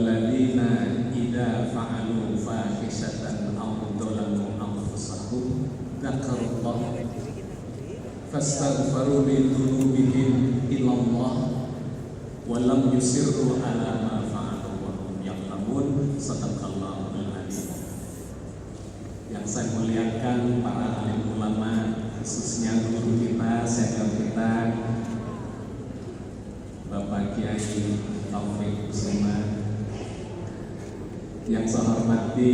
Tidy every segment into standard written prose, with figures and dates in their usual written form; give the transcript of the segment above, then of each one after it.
walladzina idza fa'alu fahishatan aw dzalamu anfusahum dzakarullaha fastaghfiru li dzunubihim ila Allah wa lam yusirru ala ma fa'alu wa hum ya'lamun. Shadaqallahul adzim. Yang saya muliakan para alim ulama, khususnya guru kita, senior kita, Bapak Kiai Taufik Kusuma, yang saya hormati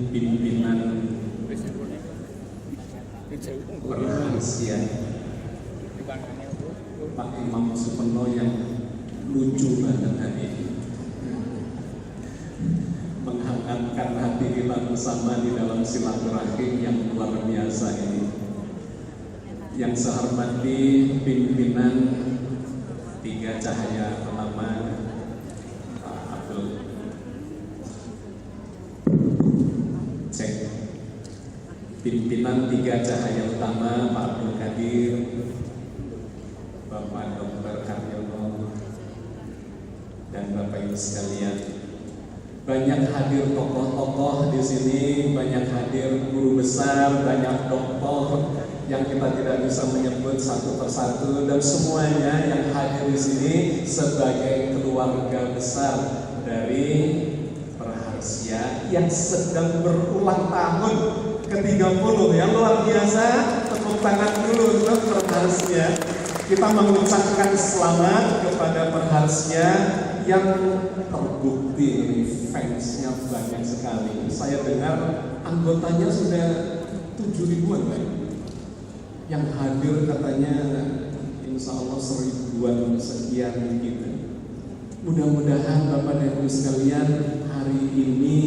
pimpinan perhasian Pak Imam Supeno yang lucu banget hari ini, menghangatkan hati kita bersama di dalam silaturahim yang luar biasa ini. Yang saya hormati pimpinan Tiga Cahaya Pertama, Pak Abdul Cek, pimpinan Tiga Cahaya Utama, Pak Abdul Qadir, Bapak Dr. Karyono, dan Bapak Ibu sekalian. Banyak hadir tokoh-tokoh di sini, banyak hadir guru besar, banyak doktor yang kita tidak bisa menyebut satu persatu, dan semuanya yang hadir di sini sebagai keluarga besar dari Perharsia yang sedang berulang tahun ke-30. Yang luar biasa, tepuk tangan dulu untuk Perharsia. Kita mengucapkan selamat kepada Perharsia yang terbukti fansnya banyak sekali. Saya dengar anggotanya sudah 7 ribuan, Pak. Yang hadir katanya insya Allah 1000-an sekian gitu. Mudah-mudahan Bapak dan Ibu sekalian, hari ini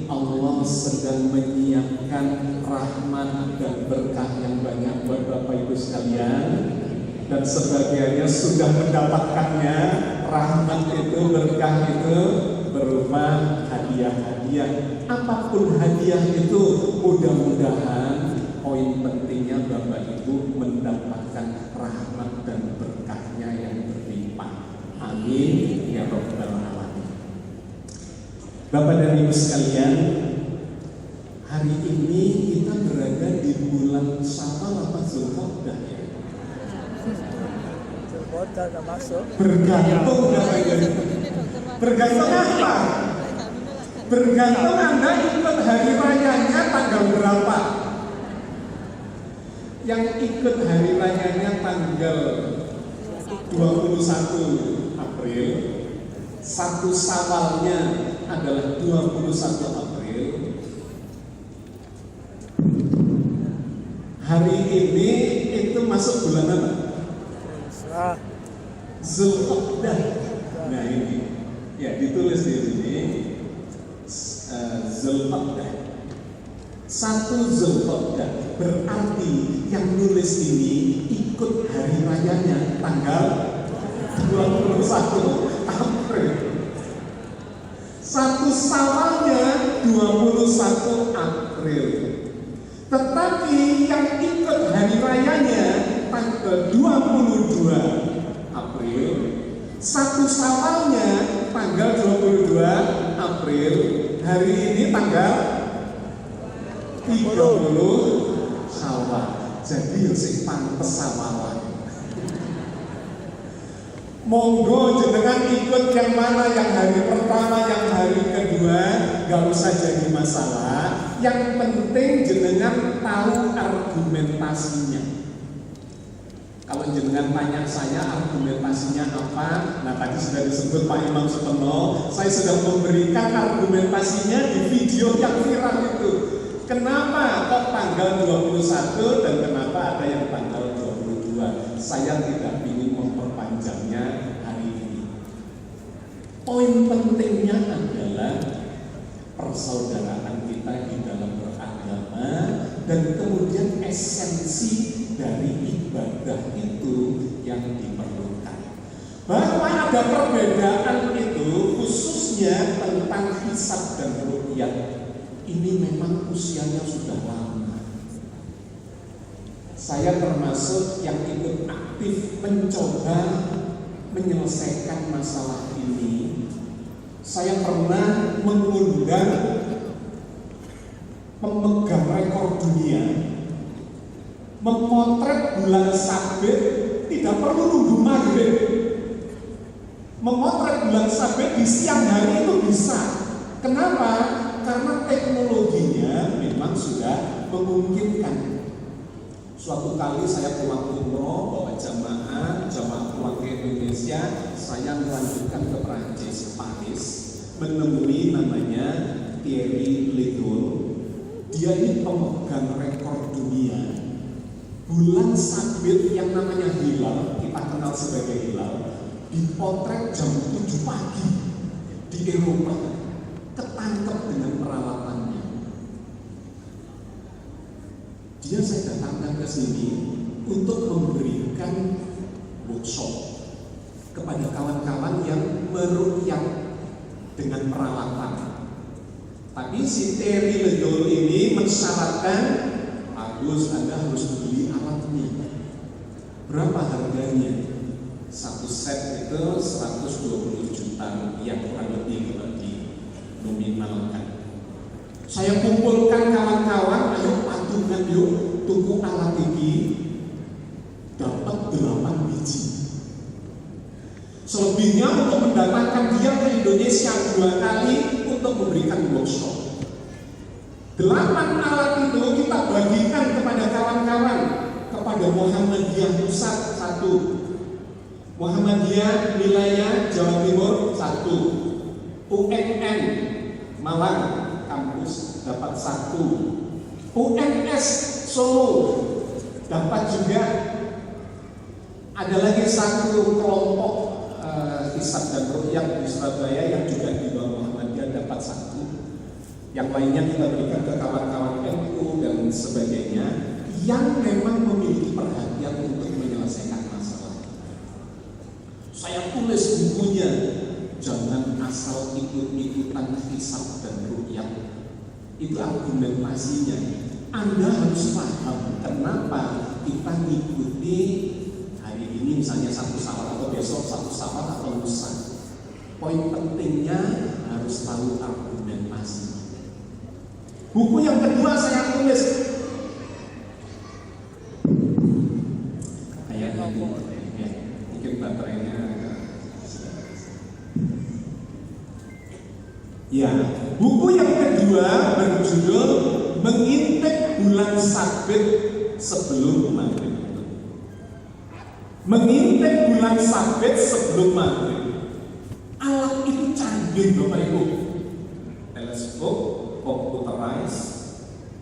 Allah sedang menyiapkan rahmat dan berkah yang banyak buat Bapak Ibu sekalian, dan sebagiannya sudah mendapatkannya. Rahmat itu, berkah itu berupa hadiah-hadiah. Apapun hadiah itu, mudah-mudahan poin pentingnya Bapak Ibu mendapatkan rahmat dan berkahnya yang berlimpah. Amin ya rabbal alamin. Bapak dan Ibu sekalian, hari ini kita berada di bulan Syawal apa Zulqa'dah ya? Zulqa'dah sudah masuk. Bergantung Bapak Ibu. Bergantung apa? Bergantung Anda ikut hari rayanya tanggal berapa. Yang ikut hari rayanya tanggal 21 April, satu Syawalnya adalah 21 April. Hari ini itu masuk bulan apa? Zulqa'dah. Nah ini, ya ditulis di sini Zulqa'dah. 1 Zulqa'dah berarti yang nulis ini ikut hari rayanya tanggal 21 April. 1 Syawalnya 21 April. Tetapi yang ikut hari rayanya tanggal 22 April, 1 Syawalnya tanggal 22 April. Hari ini tanggal 30 Syawal. Jadi yang sing pantes sawalan. Monggo jenengan ikut yang mana, yang hari pertama, yang hari kedua, gak usah jadi masalah. Yang penting jenengan tahu argumentasinya. Kalau jenengan tanya saya argumentasinya apa, nah tadi sudah disebut Pak Imam Supeno, saya sudah memberikan argumentasinya di video yang viral itu. Kenapa kok tanggal 21 dan kenapa ada yang tanggal 22? Saya tidak ingin memperpanjangnya hari ini. Poin pentingnya adalah persaudaraan kita di dalam beragama, dan kemudian esensi dari ibadah itu yang diperlukan. Bahwa ada perbedaan itu khususnya tentang hisab dan ruqyah. Ini memang usianya sudah lama. Saya termasuk yang ikut aktif mencoba menyelesaikan masalah ini Saya pernah mengundang pemegang rekor dunia memotret bulan sabit, tidak perlu nunggu maghrib. Memotret bulan sabit di siang hari itu bisa. Kenapa? Karena teknologinya memang sudah memungkinkan. Suatu kali saya pulang umroh, bawa jamaah pulang ke Indonesia, saya melanjutkan ke Prancis, Paris, menemui namanya Thierry Legault. Dia ini pemegang rekor dunia. Bulan sabit yang namanya hilal, kita kenal sebagai hilal, dipotret jam 7 pagi di Eropa, ketangkep dengan peralatannya. Dia saya datangkan ke sini untuk memberikan workshop kepada kawan-kawan yang meruqyah dengan peralatan. Tapi si Thierry Legault ini mensyaratkan, Agus, Anda harus beli alatnya. Berapa harganya? Satu set itu 120 juta rupiah kurang lebih kalau dinominalkan. Saya kumpulkan kawan-kawan, ayo patungan yuk, tuku alat ini, dapat 8 biji. Selebihnya untuk mendatangkan dia ke Indonesia 2 kali untuk memberikan workshop. 8 alat itu kita bagikan kepada kawan-kawan, kepada Muhammadiyah Pusat 1, Muhammadiyah Wilayah Jawa Timur 1, UNN Malang kampus dapat 1, UNS Solo dapat juga. Ada lagi 1 kelompok hisab dan ruqyah di Surabaya yang juga di bawah Muhammadiyah dapat 1. Yang lainnya kita berikan ke kawan-kawan NU dan sebagainya yang memang memiliki perhatian untuk menyelesaikan masalah. Saya tulis bukunya, jangan asal ikut-ikutan hisab dan ruqyah. Itu argumentasinya. Anda harus paham kenapa kita mengikuti hari ini misalnya 1 Syawal atau besok 1 Syawal atau lusa. Poin pentingnya harus tahu argumentasi. Buku yang kedua saya tulis kayaknya ya, mungkin baterainya ya. Buku yang kedua berjudul Mengintip Bulan Sabit Sebelum Maghrib. Mengintip bulan sabit sebelum maghrib. Alat itu canggih Bapak Ibu. Teleskop computerized,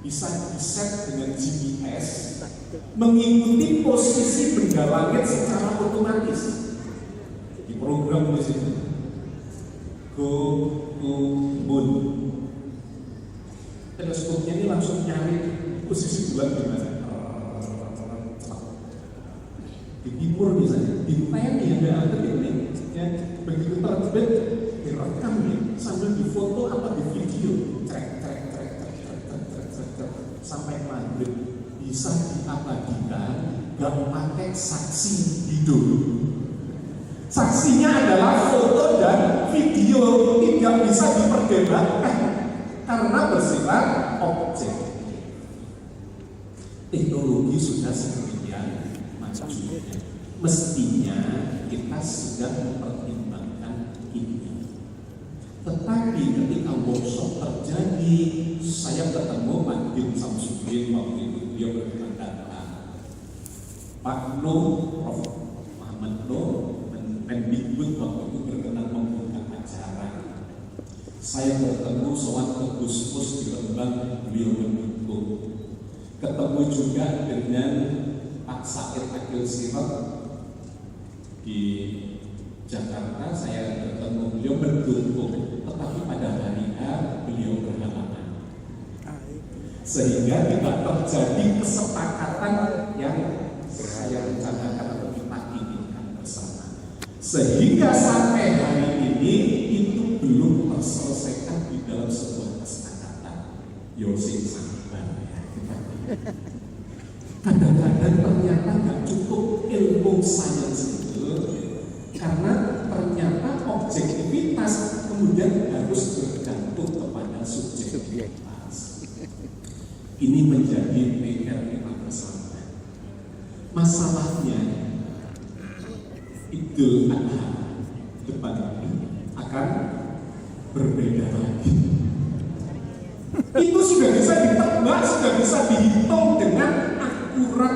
bisa diset dengan GPS, mengikuti posisi benda langit secara otomatis. Di program di situ. Go to moon. Teleskopnya ini langsung nyari posisi bulan di mana. Di timur misalnya, bintang yang ada ini, ya, begitu terbit direkam ya, sambil difoto apa di video, trek sampai maghrib bisa diabadikan, gak pakai saksi hidup. Saksinya adalah foto dan video, tidak bisa diperdebatkan karena bersifat objek. Teknologi sudah sedemikian majunya. Mestinya kita sudah mempertimbangkan ini. Tetapi ketika workshop terjadi, saya ketemu Pak Din Samsudin waktu itu, dia berkata, Pak Nur, Prof. Muhammad Nur, Mendikbud waktu itu berkenan membuka acara. Saya bertemu soal ke Gusmus di Lembang, beliau mendukung. Ketemu juga dengan Pak Said Akil Sirot di Jakarta, saya bertemu beliau mendukung, tetapi pada hari H beliau berhalangan. Sehingga tidak terjadi kesepakatan yang saya rencanakan atau kita inginkan bersama. Sehingga sampai hari ini itu belum terselesaikan di dalam sebuah kesepakatan. Yosin sabar ya. Kadang-kadang ternyata nggak cukup ilmu sains itu, karena ternyata objektivitas kemudian harus bergantung kepada subjektivitas. Ini menjadi PR kita bersama. Masalahnya Idul Adha depan ini akan berbeda lagi. Itu sudah bisa ditebak, sudah bisa dihitung dengan akurat.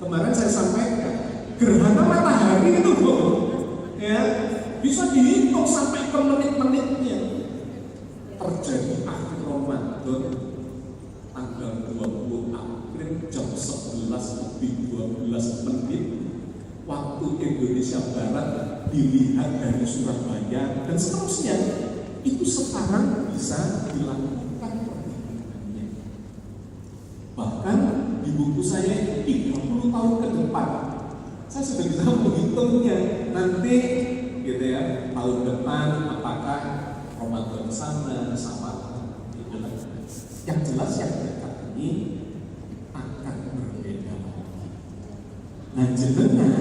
Kemarin saya sampaikan, gerhana matahari itu loh, ya bisa dihitung sampai ke menit-menitnya. Terjadi akhir Ramadan tanggal 20 April jam 11:12 waktu Indonesia Barat, dilihat dari Surabaya dan seterusnya. Itu sekarang bisa dilakukan perhitungannya. Bahkan di buku saya 30 tahun ke depan saya sudah bisa menghitungnya. Nanti gitu ya, tahun depan apakah Ramadan sama gitu. Yang jelas yang dekat ini akan berbeda lagi. Nah, jenengan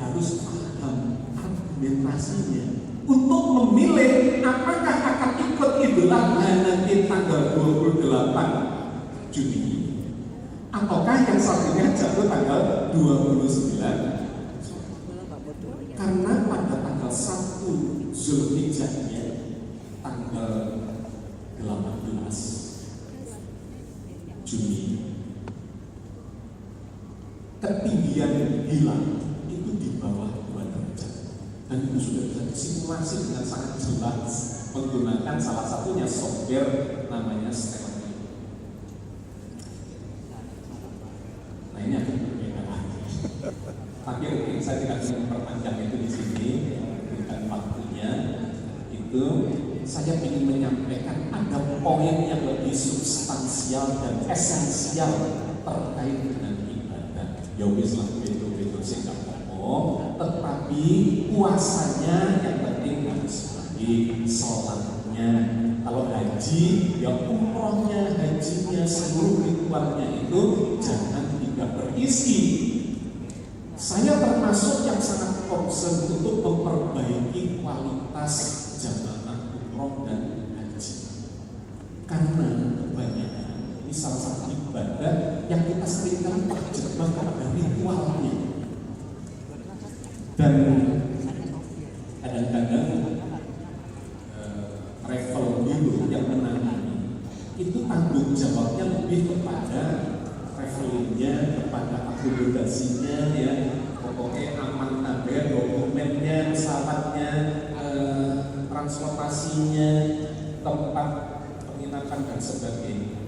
harus paham argumentasinya untuk memilih apakah akan ikut Idul Adha nanti tanggal 28 Juni ataukah yang satunya jatuh tanggal 29. Karena pada tanggal 1 Zulhijjahnya tanggal 18 Juni ketinggian hilal itu di bawah 2 derajat. Dan itu sudah bisa disimulasi dengan sangat jelas menggunakan salah satunya software namanya Stellarium. Nah, ini akan berbeda lagi. Tapi oke, saya tidak bisa memperpanjang itu di sini, berikan waktunya. Itu saya ingin menyampaikan ada poin yang lebih substansial dan esensial terkait dengan ibadah. Ya wis lah itu sih ngomong, tetapi puasanya yang penting harus lagi, sholatnya. Kalau haji, ya umrohnya, hajinya, seluruh ritualnya itu jangan tidak berisi. Saya termasuk yang sangat concern untuk memperbaiki kualitas jamaah umroh dan haji. Karena kebanyakan ini salah satu ibadah yang kita seringkali terjebak pada ritualnya. Dan kadang-kadang travel dulu yang menangani itu tanggung jawabnya lebih kepada travelingnya, kepada akomodasinya, ya pokoknya aman kabeh, dokumennya, pesawatnya, transportasinya, tempat penginapan dan sebagainya.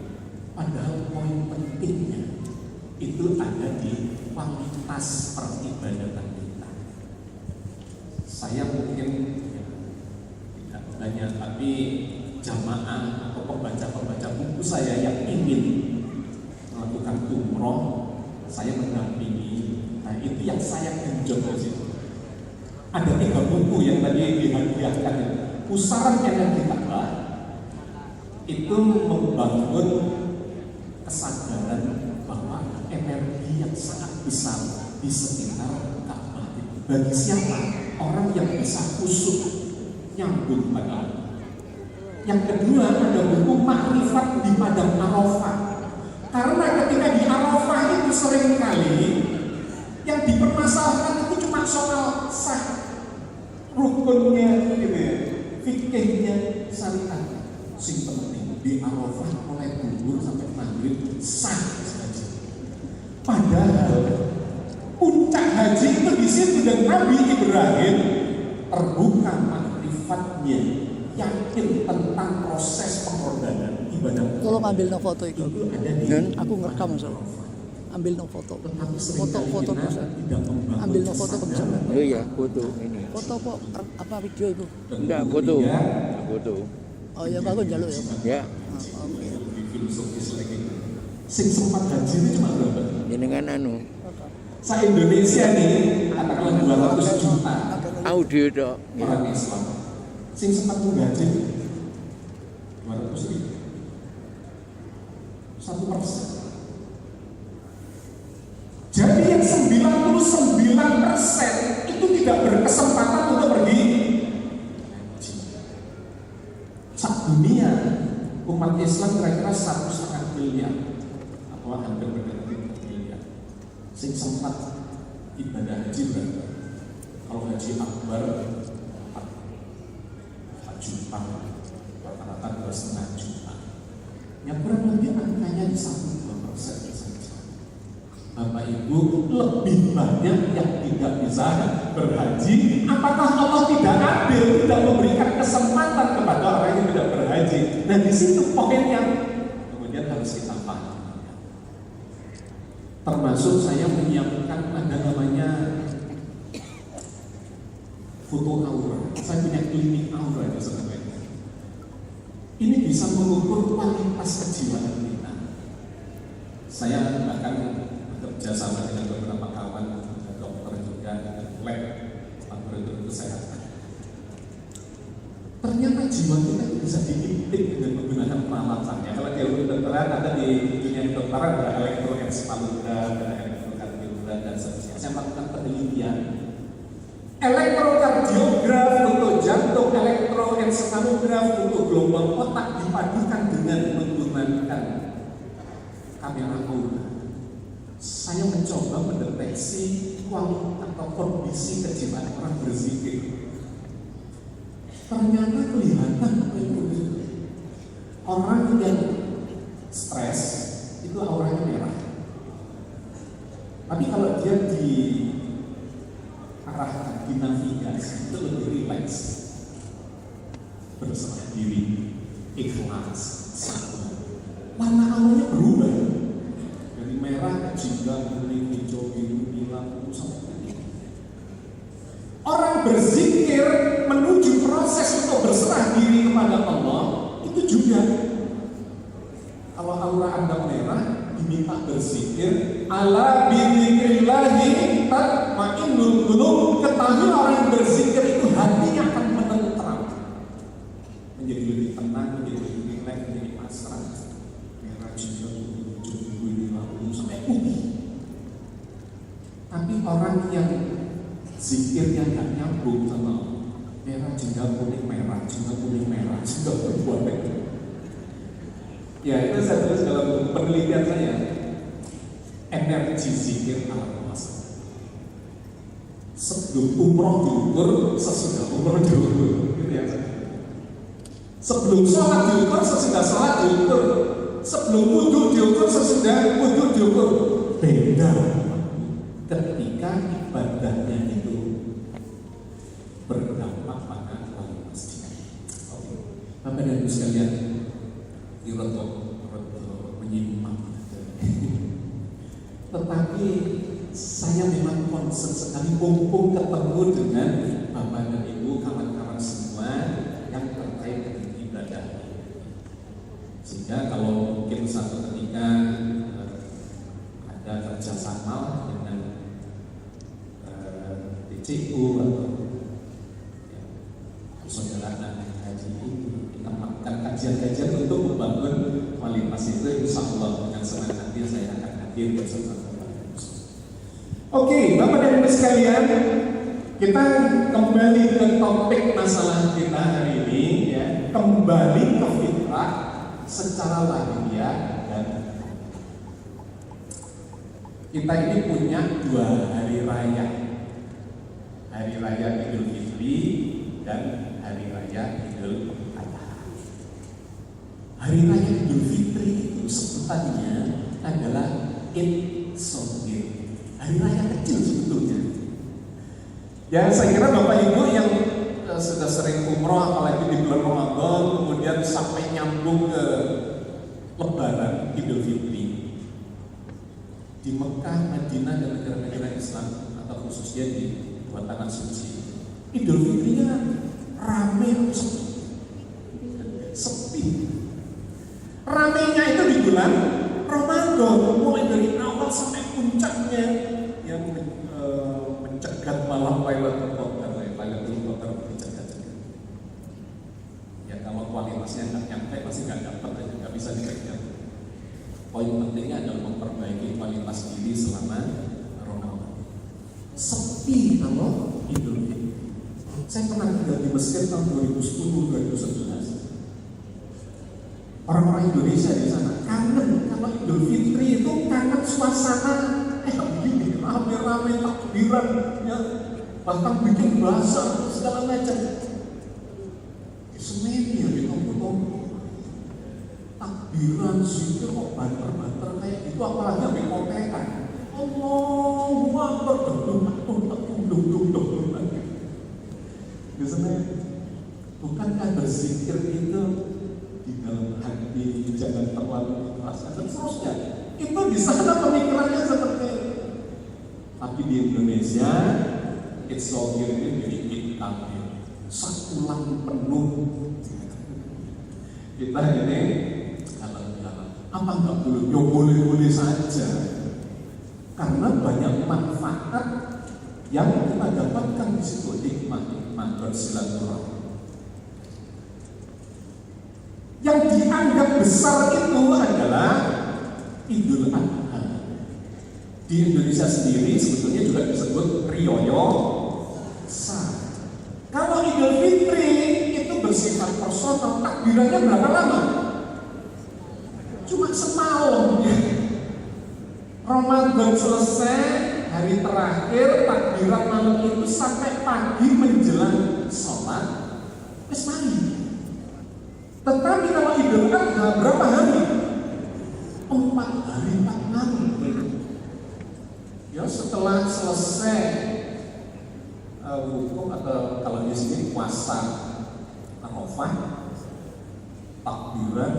Padahal poin pentingnya itu ada di kualitas peribadatan kita. Saya mungkin tidak banyak, tapi jamaah atau pembaca buku saya yang ingin melakukan umroh, saya mendampingi. Nah, itu yang saya genjot di situ. Ada 3 buku yang tadi dihadiahkan. Pusaran yang kita bahas itu membangun kesadaran bahwa energi yang sangat besar di sekitar Ka'bah. Bagi siapa? Orang yang bisa khusyuk nyambung pada Allah. Yang kedua ada buku Makrifat di Padang Arafah. Karena ketika di Arafah itu seringkali yang dipermasalahkan itu cuma soal sah rukunnya, gitu ya, fikihnya, syariat. Sing penting di Arafah mulai duhur sampai maghrib sah saja. Padahal puncak haji itu di situ dan Nabi Ibrahim terbuka makrifatnya, yakin tentang proses pengorbanan ibadah. Tolong ambil no foto itu. Dan aku ngerekam soalnya. Ambil no foto. Foto bisa. Ambil no foto bisa. Oh iya, foto ini. Foto kok apa video itu? Enggak, foto. Foto. Oh ya bagus jalur ya. Ya. Oke. Filosofis lagi. Sing sempat haji ini cuma berapa? Jenengan anu. Se-Indonesia nih katakanlah 200 juta Audio dok. orang Islam. Sing sempat menghaji 200 ribu. 1%. Jadi yang 99% itu tidak berkesempatan untuk pergi haji. Sak dunia umat Islam kira-kira 1,5 miliar atau hampir mendekati 2 miliar. Sing sempat ibadah haji berapa? Kalau haji akbar 4 juta, rata-rata 2,5 juta. Yang kurang lebih angkanya di 1-2% saja. Bapak Ibu, lebih banyak yang tidak bisa berhaji. Apakah Allah tidak adil, tidak memberikan kesempatan kepada orang yang tidak berhaji? Nah, di situ poin yang kemudian harus kita pahami. Termasuk saya menyiapkan ada namanya foto aura. Saya punya klinik aura di Surabaya. Ini bisa mengukur kualitas kejiwaan kita. Saya bahkan bekerja sama dengan beberapa kawan dokter juga lab laboratorium kesehatan. Ternyata jiwa kita bisa diintip dengan menggunakan peralatannya. Kalau di ilmu kedokteran ada di dunia kedokteran ada elektroencephalogram, ada elektrokardiogram dan seterusnya. Saya melakukan penelitian. Elektrokardiograf untuk jantung, elektroencephalogram untuk gelombang otak dipadukan dengan menggunakan kamera aura. Saya mencoba mendeteksi kualitas atau kondisi kejiwaan orang berzikir. Ternyata kelihatan orang yang stres itu auranya merah. Tapi kalau dia diarahkan, dinavigasi, itu lebih rileks, berserah diri, ikhlas, sabar. Warna auranya berubah dari merah ke jingga, kuning, hijau, biru, hilang, sampai ini. Orang berzikir menuju proses untuk berserah diri kepada Allah itu juga. Kalau aura Anda merah, diminta berzikir. Ala bidzikrillahi tatma'innul qulub. Ketahui orang yang berzikir itu hatinya akan menentram, menjadi lebih tenang, menjadi lebih rileks, menjadi pasrah. Merah, hijau, biru, hilang, sampai putih. Tapi orang yang zikirnya nggak nyambung sama merah, jingga, kuning, merah, jingga, kuning, merah, sudah berbuat baik. Ya, itu saya tulis dalam penelitian saya. Energi zikir ala puasa. Sebelum umroh diukur, sesudah umroh diukur. Gitu ya. Sebelum sholat diukur, sesudah sholat diukur. Sebelum wudhu diukur, sesudah wudhu diukur. Beda ketika ibadahnya itu berdampak pada kualitasnya. Oke, Bapak dan Ibu sekalian, ini roto menyimak. Tetapi saya memang concern sekali mumpung ketemu dengan Bapak dan Ibu, kawan-kawan semua yang terkait dengan ibadah. Sehingga kalau mungkin satu ketika ada kerjasama dengan DCU atau saudara haji ini, kita melakukan kajian-kajian untuk membangun kualitas itu. Insya Allah dengan senang hati saya akan hadir bersama Bapak. Oke, Bapak dan Ibu sekalian, kita kembali ke topik masalah kita hari ini, ya, kembali ke fitrah secara lahiriah. Dan kita ini punya 2 hari raya. Hari Raya Idul Fitri dan Hari Raya Idul Adha. Hari Raya Idul Fitri itu sebutannya adalah Id Shogir, hari raya kecil sebetulnya. Ya, saya kira Bapak Ibu yang sudah sering umroh, apalagi di bulan Ramadan, kemudian sampai nyambung ke Lebaran Idul Fitri di Mekah, Madinah dan negara-negara Islam atau khususnya di buat tanah suci, Idul Fitrinya rame atau sepi. Ramenya itu di bulan Ramadan, mulai dari awal sampai puncaknya yang mencegat malam Lailatul Qadar, Lailatul Qadar mencegat-cegat. Ya, kalau kualitasnya nggak nyampe pasti nggak dapat aja, nggak bisa dikejar. Poin pentingnya adalah memperbaiki kualitas diri selama Ramadan. Sepi kalau Idul Fitri. Saya pernah tinggal di Mesir tahun 2010-2011. Orang-orang Indonesia di sana kangen kalau Idul Fitri itu kangen suasana begini rame-rame takbiran ya, bahkan bikin bahasa segala macam. Semeni ya di toko-toko takbiran zikir kok banter-banter kayak gitu, apalagi sampai kotekan. Allahu Akbar duduk. Biasanya bukankah berzikir itu di dalam hati jangan terlalu keras dan seterusnya. Itu di sana pemikirannya seperti itu. Tapi di Indonesia it's so here ini jadi takbir satulan penuh. Kita ini kalau apa nggak boleh? Ya boleh-boleh saja. Karena banyak manfaat yang kita dapatkan di situ, hikmah bersilaturahmi. Yang dianggap besar itu adalah Idul Adha. Di Indonesia sendiri sebetulnya juga disebut Rioyo Sa. Kalau Idul Fitri itu bersifat personal, takbirannya berapa lama? Cuma semalam ya. Ramadan selesai, hari terakhir takbiran malam itu sampai pagi menjelang sholat wis mari. Tetapi kalau Idul Adha berapa hari? 4 hari 4 malam. Ya setelah selesai hukum atau kalau di sini puasa Arafah, takbiran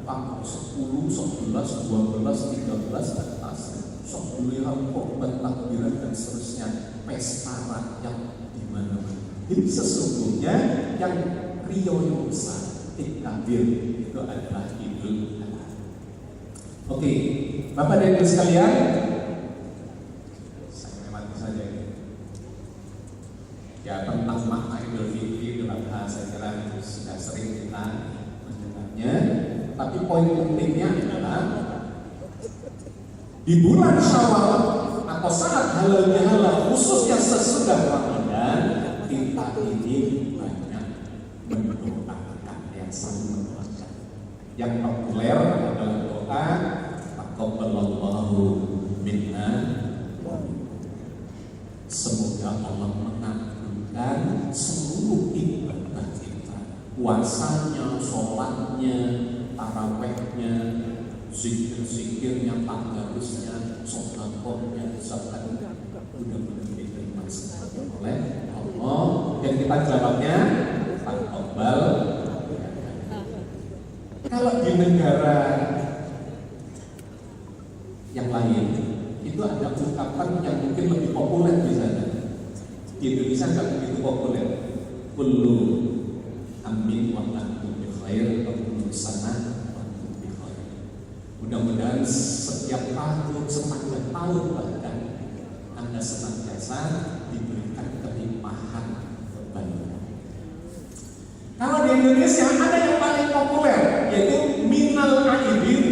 tanggal 10, 11, 12, 13 atas sembilan korban takbiran dan seterusnya, pesta rakyat di mana-mana. Jadi sesungguhnya yang Rio besar takbir itu adalah Idul Adha. Oke, Bapak dan Ibu sekalian, saya lewati saja ini. Ya tentang makna Idul Fitri Idul Adha saya kira sudah sering kita mendengarnya. Tapi poin pentingnya adalah di bulan Syawal atau saat halalnya halal, khususnya sesudah Ramadan, kita ini banyak mendoakan yang saling mendoakan. Yang populer adalah doa taqabbalallahu minna, semoga Allah mengabulkan seluruh ibadah kita, puasanya, sholatnya, tarawehnya, zikir-zikirnya, tadarusnya, sedekahnya, zakatnya, mudah-mudahan diterima oleh Allah. Dan kita jawabnya taqabbal. Kalau di negara yang lain itu ada ungkapan yang mungkin lebih populer di sana. Di Indonesia nggak begitu populer. Kullu amin wa antum bi khair wa kullu sanah. Mudah-mudahan setiap tahun, sepanjang tahun bahkan Anda senantiasa diberikan kelimpahan kebaikan. Kalau di Indonesia ada yang paling populer yaitu minal aidin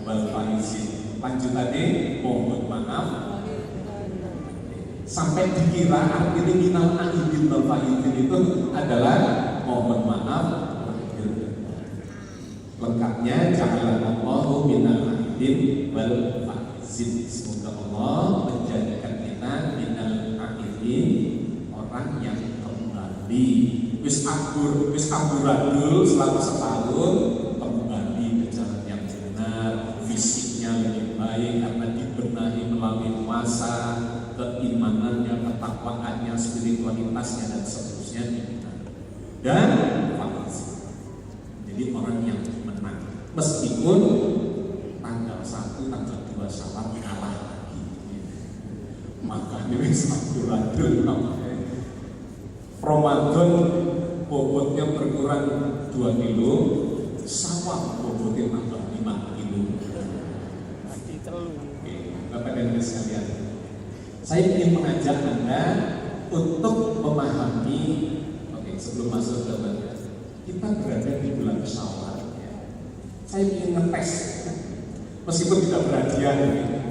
wal faizin. Lanjutannya mohon maaf. Sampai dikira artinya minal aidin wal faizin itu adalah mohon maaf. Lengkapnya ja'alallahu minal aidin wal faizin. Semoga Allah menjadikan kita minal aidin, orang yang kembali wis amburadul selama setahun, kembali ke jalan yang benar, fisiknya lebih baik karena dibenahi melalui puasa, keimanannya, ketakwaannya, spiritualitasnya dan seterusnya dibenahi. Dan faizin, jadi orang yang meskipun tanggal 1, tanggal 2 Syawal kalah lagi, maka ini amburadul namanya. Ramadan bobotnya berkurang 2 kilo, Syawal bobotnya tambah 5 kilo. Oke, Bapak dan Ibu sekalian, saya ingin mengajak Anda untuk memahami. Oke, sebelum masuk ke bagian, kita berada di bulan Syawal. Saya ingin ngetes, meskipun tidak berhadiah gitu.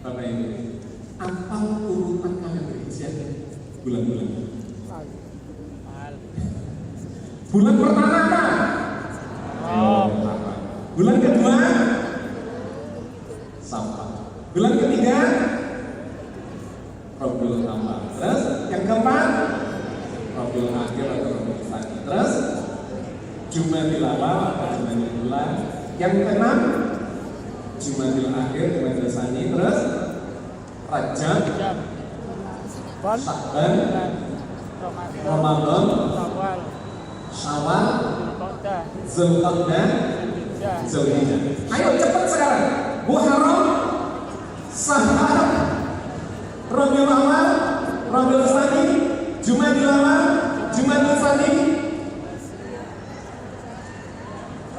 Bapak Ibu, apa urutan kalian berhijrah bulan-bulan? Bulan pertama apa? kedua Safar. Bulan ketiga Rabiul Awal. Terus yang keempat Rabiul Akhir atau Rabiul Tsani. Terus Jumadil Awal atau Jumadil Ula. Yang keenam Jumadil Akhir, Jumadil Tsani. Terus Rajab, Sya'ban, Ramadan, Syawal, Zulqa'dah, Zulhijjah. Ayo cepat sekarang. Muharram, Safar, Rabiul Awal, Rabiul Tsani, Jumadil Awal, Jumadil Tsani,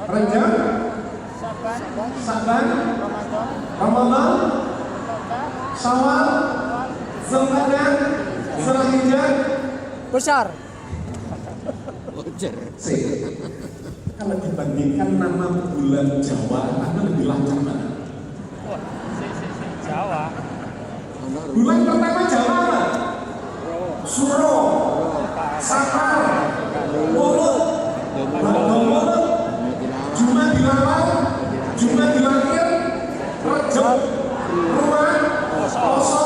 Rajab, Sya'ban, Ramadan, Syawal, Zulqa'dah, Zulhijjah. Besar. Kalau dibandingkan nama bulan Jawa, mana lebih lancar mana? Jawa. Bulan pertama Jawa apa? Suro, Safar, Mulut, Jumadil Awal, Jumadil Akhir, Rajab, Ruan, Poso,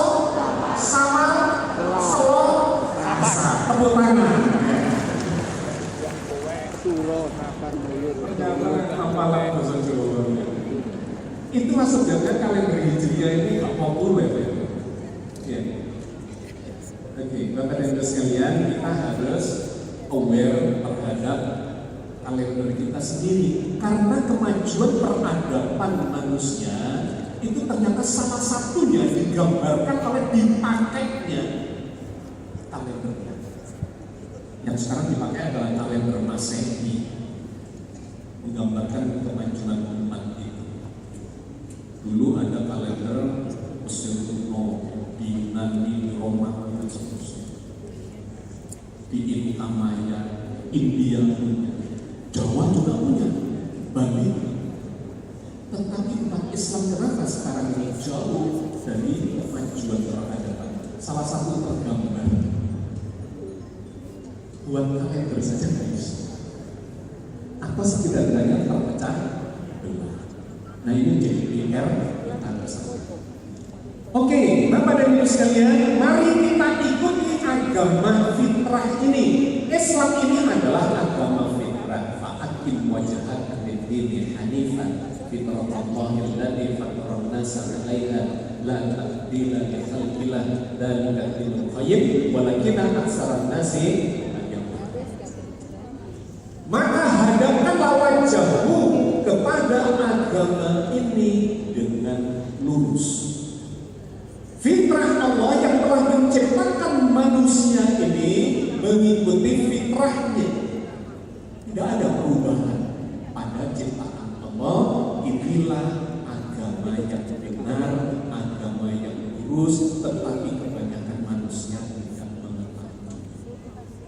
Syawal, Solo, tepuk tangan. Hafalan bahasa Jawa. Itu sebenarnya kalender Hijriah ini gak populer ya. Oke, Bapak dan Ibu sekalian, kita harus aware terhadap kalender kita sendiri karena kemajuan peradaban manusia itu ternyata salah satunya digambarkan oleh dipakainya kalender yang sekarang dipakai adalah kalender Masehi, menggambarkan kemajuan umat itu. Dulu ada kalender Mesir kuno, di Yunani, Roma, dan seterusnya. Di India Maya, India punya, Jawa juga punya, Bali. Tetapi umat Islam kenapa sekarang ini jauh dari kemajuan peradaban? Salah satu tergambar. Buat kalender saja guys. Apa setidaknya terpecah belah. Nah ini jadi PR kita bersama. Oke, Bapak dan Ibu sekalian, mari kita ikuti agama fitrah ini. Islam ini adalah agama fitrah. Fa'akim wajahaka lid-dini hanifan fitratallahi allati fatara an-nasa 'alaiha la tabdila li khalqillah dzalika dinul qayyim walakinna aktsaran nasi. Maka hadapkanlah wajahmu kepada agama ini dengan lurus. Fitrah Allah yang telah menciptakan manusia ini mengikuti fitrahnya. Tidak ada perubahan pada ciptaan Allah. Inilah agama yang benar, agama yang lurus, tetapi kebanyakan manusia tidak mengetahui.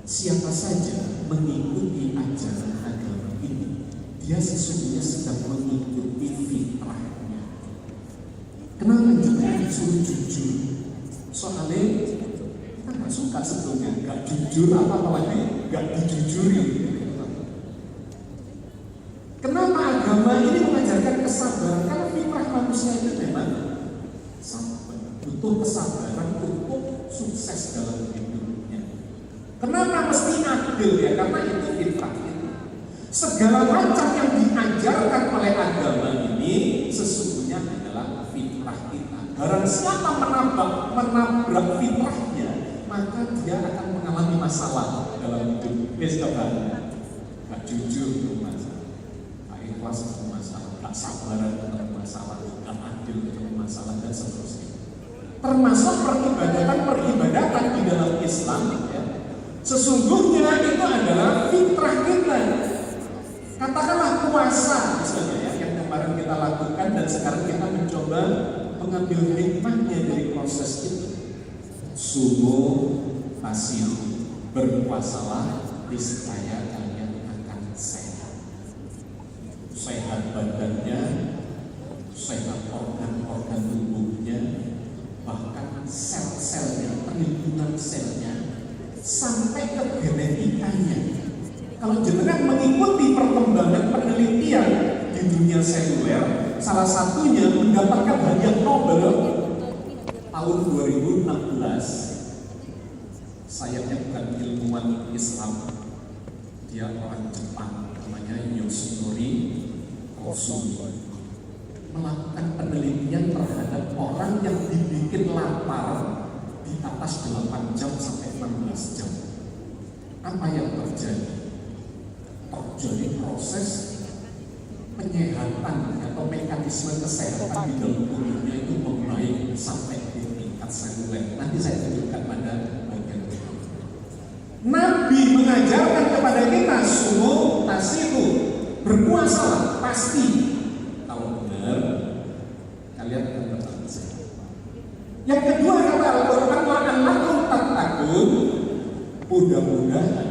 Siapa saja mengikuti ajaran agama ini, dia sesungguhnya sedang mengikuti fitrahnya. Kenapa juga disuruh jujur? Soalnya kita nggak suka sebetulnya, nggak jujur apalagi nggak dijujuri. Kenapa agama ini mengajarkan kesabaran? Karena fitrah manusia itu memang butuh kesabaran untuk sukses dalam hidupnya. Kenapa mesti adil ya? Karena itu fitrah itu. Segala macam yang diajarkan oleh agama ini sesungguhnya adalah fitrah kita. Barang siapa menabrak fitrahnya, maka dia akan mengalami masalah dalam hidup. Gak jujur itu masalah, gak ikhlas itu masalah, gak sabaran itu masalah, gak adil itu masalah, dan seterusnya. Termasuk peribadatan di dalam Islam ya. Sesungguhnya itu adalah fitrah kita. Katakanlah puasa misalnya ya, yang kemarin kita lakukan dan sekarang kita mencoba mengambil hikmahnya dari proses itu. Sungguh pasir, berpuasalah, niscaya kalian akan sehat. Sehat badannya, sehat organ-organ tubuhnya, bahkan sel-selnya, perlindungan selnya, sampai ke genetikanya. Kalau jenengan mengikuti perkembangan penelitian di dunia seluler, salah satunya mendapatkan hadiah Nobel tahun 2016. Sayapnya bukan ilmuwan Islam, dia orang Jepang, namanya Yoshinori Kosumi, melakukan penelitian terhadap orang yang dibikin lapar di atas 8 jam sampai 16 jam. Apa yang terjadi? Terjadi proses penyehatan atau mekanisme kesehatan di dalam tubuhnya itu membaik sampai di tingkat seluler. Nanti saya tunjukkan pada bagian berikut. Nabi mengajarkan kepada kita sumu tasiru, berpuasalah pasti. Kalau benar, kalian akan bertambah sehat. Yang kedua kata Al-Quran, la'allakum tattaqun, mudah-mudahan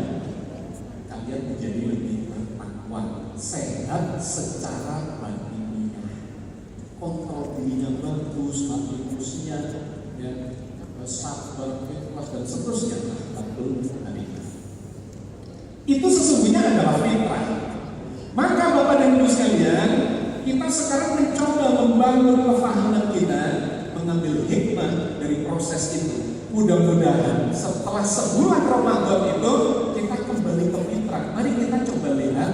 kalian menjadi lebih bertakwa, sehat secara batiniah, kontrol dirinya bagus, emosinya ya, sabar, ikhlas dan seterusnya. Itu sesungguhnya adalah fitrah. Maka Bapak dan Ibu sekalian, kita sekarang mencoba membangun kefahaman kita, mengambil hikmah dari proses itu. Mudah-mudahan setelah sebulan Ramadan itu kita kembali ke fitrah. Mari kita coba lihat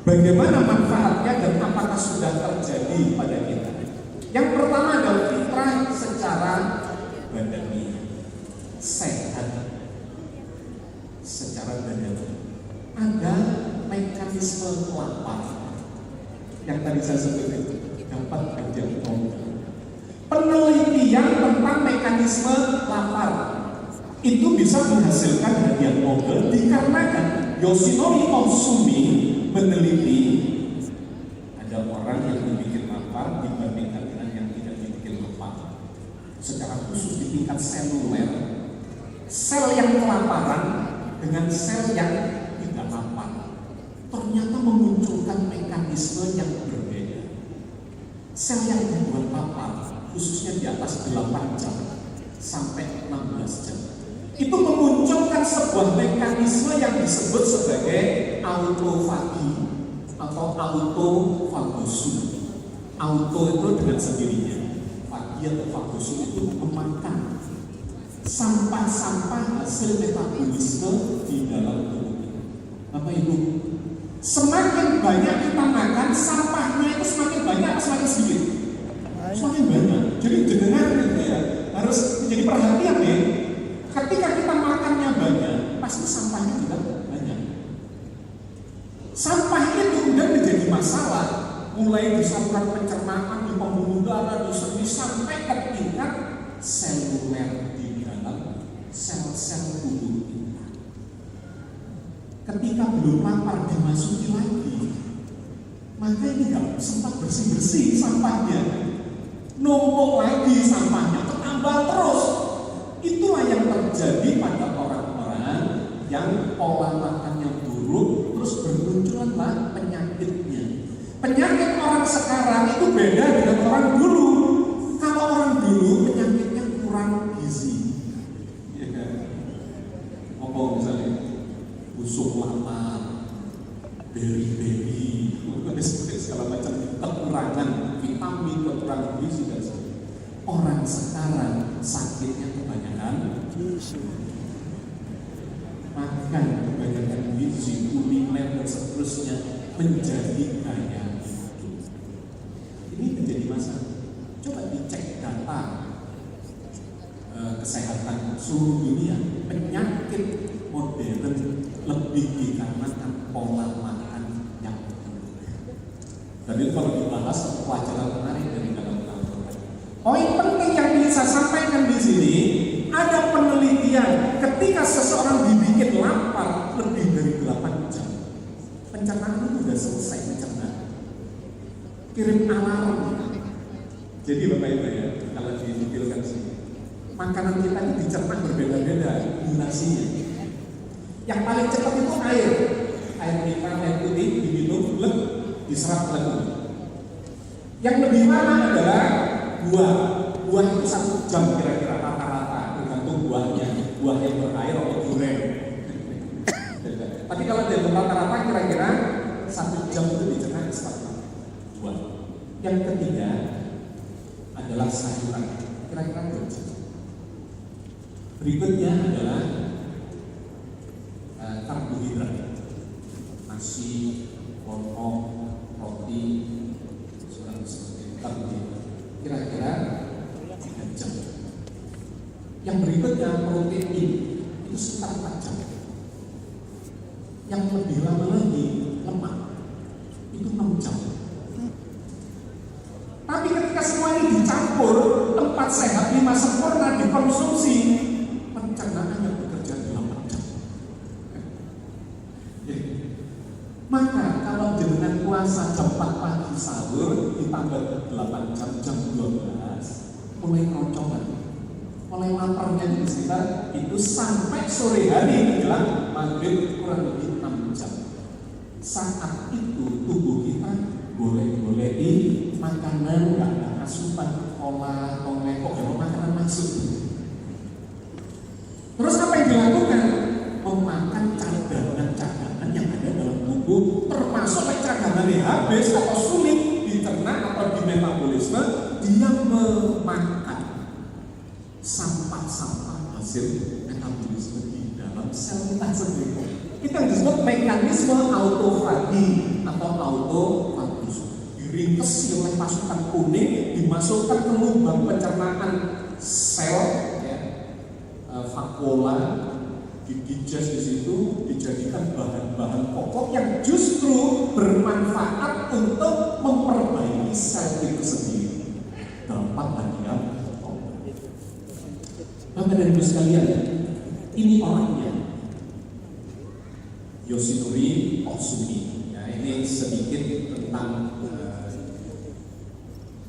bagaimana manfaatnya dan apakah sudah terjadi pada kita. Yang pertama adalah fitrah secara badani, sehat secara badani. Ada mekanisme lapar yang tadi saya sebutkan, dapat hadiah Nobel. Penelitian tentang mekanisme lapar itu bisa menghasilkan hadiah Nobel dikarenakan Yoshinori Kosumi meneliti ada orang yang dibikin lapar dibandingkan dengan yang tidak dibikin lapar. Secara khusus di tingkat seluler, sel yang kelaparan dengan sel yang tidak lapar ternyata memunculkan mekanisme yang berbeda. Sel yang dibuat lapar khususnya di atas 8 jam sampai 16 jam itu memunculkan sebuah mekanisme yang disebut sebagai autofagi atau autofagosu. Auto itu dengan sendirinya, fagi atau fagosu itu memakan sampah-sampah hasil metabolisme di dalam tubuh kita. Bapak Ibu, semakin banyak kita makan, sampahnya itu semakin banyak atau semakin sedikit? Semakin banyak. Jadi jenengan itu ya harus menjadi perhatian ya. Ketika kita makannya banyak, pasti sampahnya juga banyak. Sampah itu udah menjadi masalah, mulai di saluran pencernaan, di pembuluh darah, di sendi sampai ke tingkat seluler di dalam sel-sel tubuh kita. Ketika belum lapar dimasuki lagi, maka ini nggak sempat bersih-bersih sampahnya, numpuk lagi sampahnya, bertambah terus. Itulah yang terjadi pada orang-orang yang pola makannya buruk, terus bermunculanlah penyakitnya. Penyakit orang sekarang itu beda dengan orang dulu. Kalau orang dulu penyakitnya kurang gizi, ya kan? Apa misalnya busuk lapar, beri-beri, segala macam kekurangan vitamin, kekurangan gizi dan sebagainya. Orang sekarang sakitnya kebanyakan gizi, makan kebanyakan gizi, kuliner dan seterusnya menjadi gaya hidup. Ini menjadi masalah. Coba dicek data kesehatan seluruh dunia, penyakit modern lebih dikarenakan pola makan yang buruk. Dan itu kalau dibahas pelajaran menarik dari dalam Al-Quran. Poin penting yang ingin saya sampaikan di sini, ada penelitian ketika seseorang dibikin lapar lebih dari 8 jam, pencernaan itu sudah selesai mencerna, kirim alarm. Jadi Bapak Ibu ya, kalau didetailkan sini, makanan kita ini dicerna berbeda-beda durasinya. Yang paling cepat itu air ikan, air putih diminum, diserap oleh tubuh. Yang lebih lama adalah buah itu 1 jam kira-kira rata-rata, tergantung buahnya, buah yang berair atau durian. Tapi kalau dia rata-rata kira-kira 1 jam itu dicerna setengah. Yang ketiga adalah sayuran, kira-kira 2 jam. Berikutnya adalah karbohidrat, nasi, lontong, roti, seperti karbohidrat. Kira-kira 3 jam. Yang berikutnya protein itu sekitar 4 jam. Yang lebih lama lagi lemak itu 6 jam. Tapi ketika semua ini dicampur, 4 sehat 5 sempurna dikonsumsi, pencernaan yang bekerja 8 jam. Maka kalau dengan puasa jam 4 pagi sahur ditambah 8 jam, jam 12 mulai keroncongan, mulai laparnya di sekitar itu sampai sore hari menjelang maghrib kurang lebih 6 jam. Saat itu tubuh kita boleh-bolehin makanan, nggak ada asupan, kola, tongek, kok kalau makanan masuk. Terus apa yang dilakukan? Memakan cadangan-cadangan yang ada dalam tubuh, termasuk cadangan yang habis atau sulit dicerna atau di metabolisme, dia memakan sampah-sampah hasil metabolisme di dalam sel kita sendiri. Itu yang disebut mekanisme autofagi atau autofagus. Diringkes oleh pasukan kuning, dimasukkan ke lubang pencernaan sel, ya, vakuola, didigest di situ, dijadikan bahan-bahan pokok yang justru bermanfaat untuk memperbaiki sel itu sendiri. Dampak lagi ya. Bapak dan Ibu sekalian, ini orangnya Yoshinori Ohsumi. Ya, ini sedikit tentang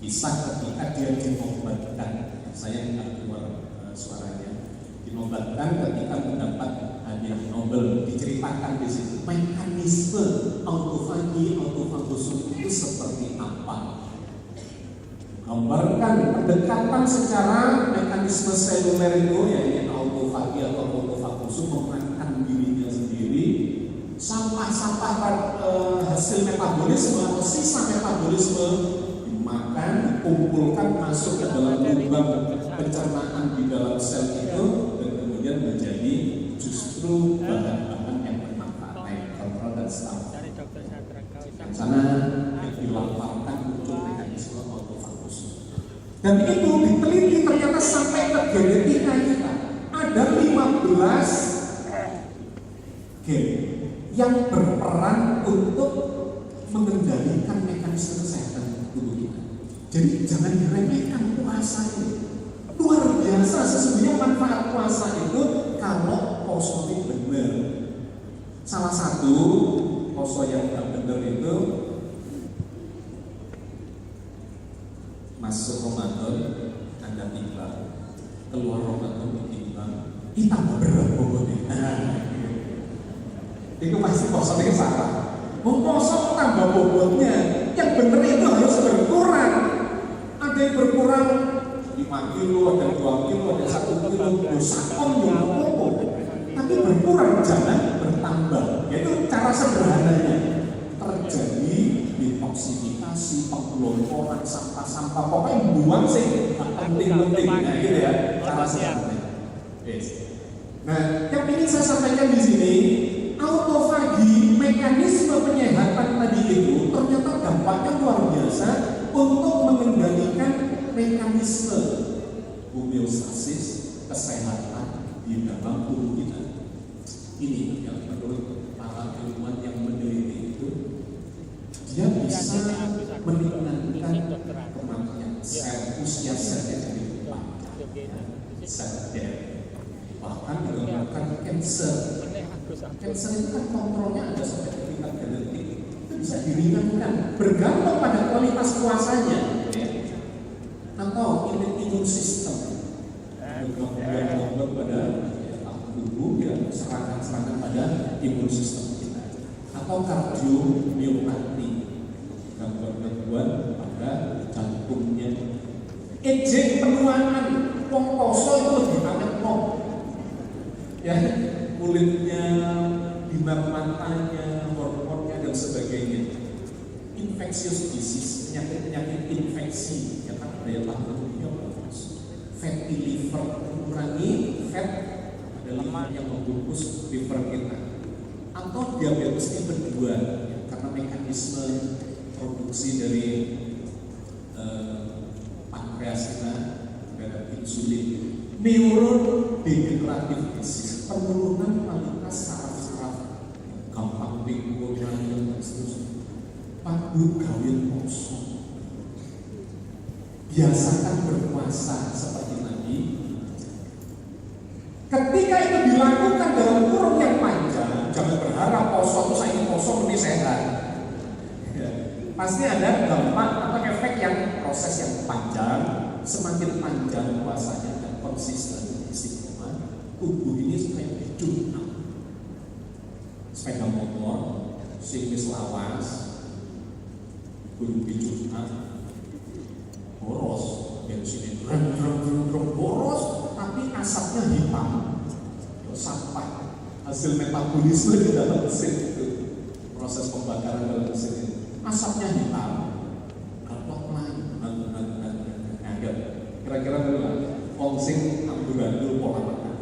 kisah ketika dia dinobatkan. Saya nggak keluar suaranya. Dinobatkan ketika mendapat hadiah Nobel. Diceritakan di situ mekanisme autofagi, autofagus itu seperti apa. Gambarkan pendekatan secara mekanisme seluler itu, yaitu autofagi atau autofagus, memakan dirinya sendiri. Sampah-sampah hasil metabolisme atau sisa metabolisme dimakan, dikumpulkan masuk ke dalam lubang pencernaan di dalam sel itu, dan kemudian menjadi justru bahan-bahan yang bermanfaat, kontrol dan staf. Yang sana dilaporkan muncul mekanisme autofagus. Dan itu diteliti ternyata sampai ke genetika kita. Ada 15 gen yang berperan untuk mengendalikan mekanisme kesehatan tubuh kita. Jadi jangan diremehkan puasa ini. Luar biasa sesungguhnya manfaat puasa itu kalau posone benar. Salah satu poso yang tidak benar itu masuk Ramadan Anda tiba, keluar Ramadan tiba, kita berat bobotnya. Itu pasti poso itu salah. Memposo tambah bobotnya, yang benar itu harus berkurang. Ada yang berkurang 5 kilo, ada 2 kilo, ada 1 kilo, sakon yang bobot. Tapi berkurang jangan bertambah. Itu cara sederhananya. Terjadi detoksifikasi, penggelontoran sampah-sampah, pokoknya buang sih, penting-penting. Nah, gitu ya, cara sederhananya. Nah, yang ingin saya sampaikan di sini, autofagi, mekanisme penyehatan tadi itu ternyata dampaknya luar biasa untuk mengendalikan mekanisme homeostasis kesehatan di dalam tubuh kita. Ini yang menurut para ilmuwan yang meneliti itu, dia bisa meningkatkan kematian sel, usia selnya jadi panjang, sel death. Bahkan menyebabkan cancer. Cancer itu kan kontrolnya ada sampai ke tingkat genetik, itu bisa diringankan bergantung pada kualitas puasanya, ya. Atau imun sistem bergantung pada tubuh, ya, serangan-serangan pada imun sistem kita. Atau kardiomiopati, gangguan pada jantungnya. Ejek penuaan, poso itu lebih aneh kok. Ya, kulitnya, bintang matanya, hormonnya dan sebagainya. infectious disease, penyakit infeksi, ya kan daya tahan tubuhnya bagus. Fatty liver, mengurangi fat pada liver yang membungkus liver kita. Atau diabetes tipe 2, ya, karena mekanisme produksi dari pankreas kita terhadap insulin. Neurodegenerative disease, penurunan kualitas saraf-saraf, gampang bingung dan seterusnya. Padu gawin kosong. Biasakan berpuasa seperti tadi. Ketika itu dilakukan dalam kurun yang panjang, jangan berharap poso itu saya ini poso mesti sehat. Ya, pasti ada dampak atau efek yang proses yang panjang. Semakin panjang puasanya dan konsisten istiqomah, tubuh ini supaya hidup. Sepeda motor, sing wis lawas, guru bijuna, boros, bensin drum boros, tapi asapnya hitam, sampah, hasil metabolisme di dalam mesin itu, proses pembakaran dalam mesin itu, asapnya hitam, kapok lain, kira-kira itulah fungsi amburadul pola makan.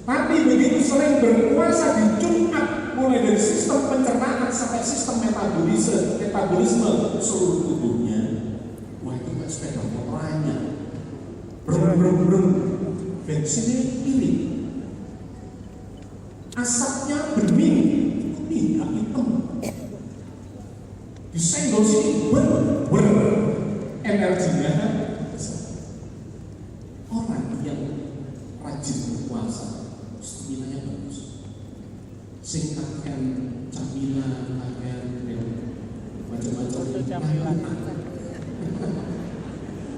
Tapi begitu sering berpuasa di Jumat, mulai dari sistem pencernaan sampai sistem metabolisme seluruh tubuhnya, wah itu kan sepeda motornya brem bensinnya kiri, asapnya bening putih gak hitam, disenggol sini ber energinya besar. Orang yang rajin berpuasa stamina-nya bagus. Sing kakek camila, kakek macam-macam.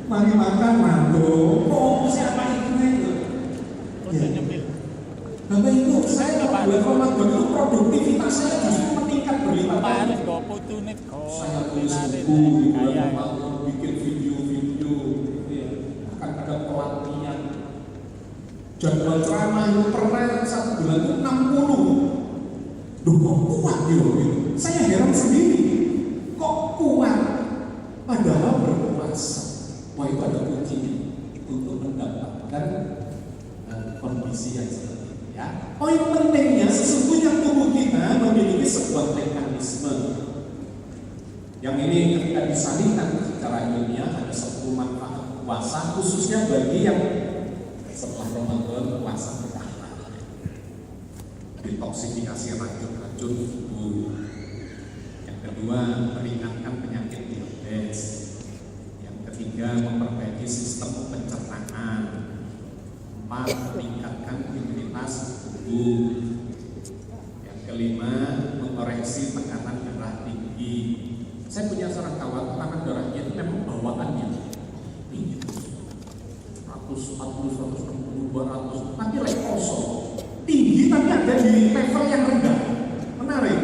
Mari makan mando. Oh, siapa itu? Bapak Ibu, saya bulan Ramadan itu produktivitas saya justru meningkat berlipat kali. Saya tulis buku di bulan Ramadan, bikin video-video, akan ada pelatihan. Jadwal ceramah itu pernah satu bulan itu 60. Duh, kok kuat gitu. Saya heran sendiri, kok kuat? Padahal berpuasa. Wah, itu ada kuncinya untuk mendapatkan kondisi yang seperti ini. Ya. Poin pentingnya sesungguhnya tubuh kita memiliki sebuah mekanisme yang ini ketika disalingkan secara ilmiah ada 10 manfaat puasa khususnya bagi yang setelah Ramadan puasa bertahan. Detoksifikasi racun-racun tubuh. Yang kedua, meringankan penyakit diabetes. Yang ketiga, memperbaiki sistem pencernaan. 4, meningkatkan imunitas tubuh. Yang kelima, mengoreksi tekanan darah tinggi. Saya punya seorang kawan, tekanan darahnya itu memang bawaannya tinggi, 140, 160, 200, tapi kosong. Tinggi tapi ada di level yang rendah. Menarik,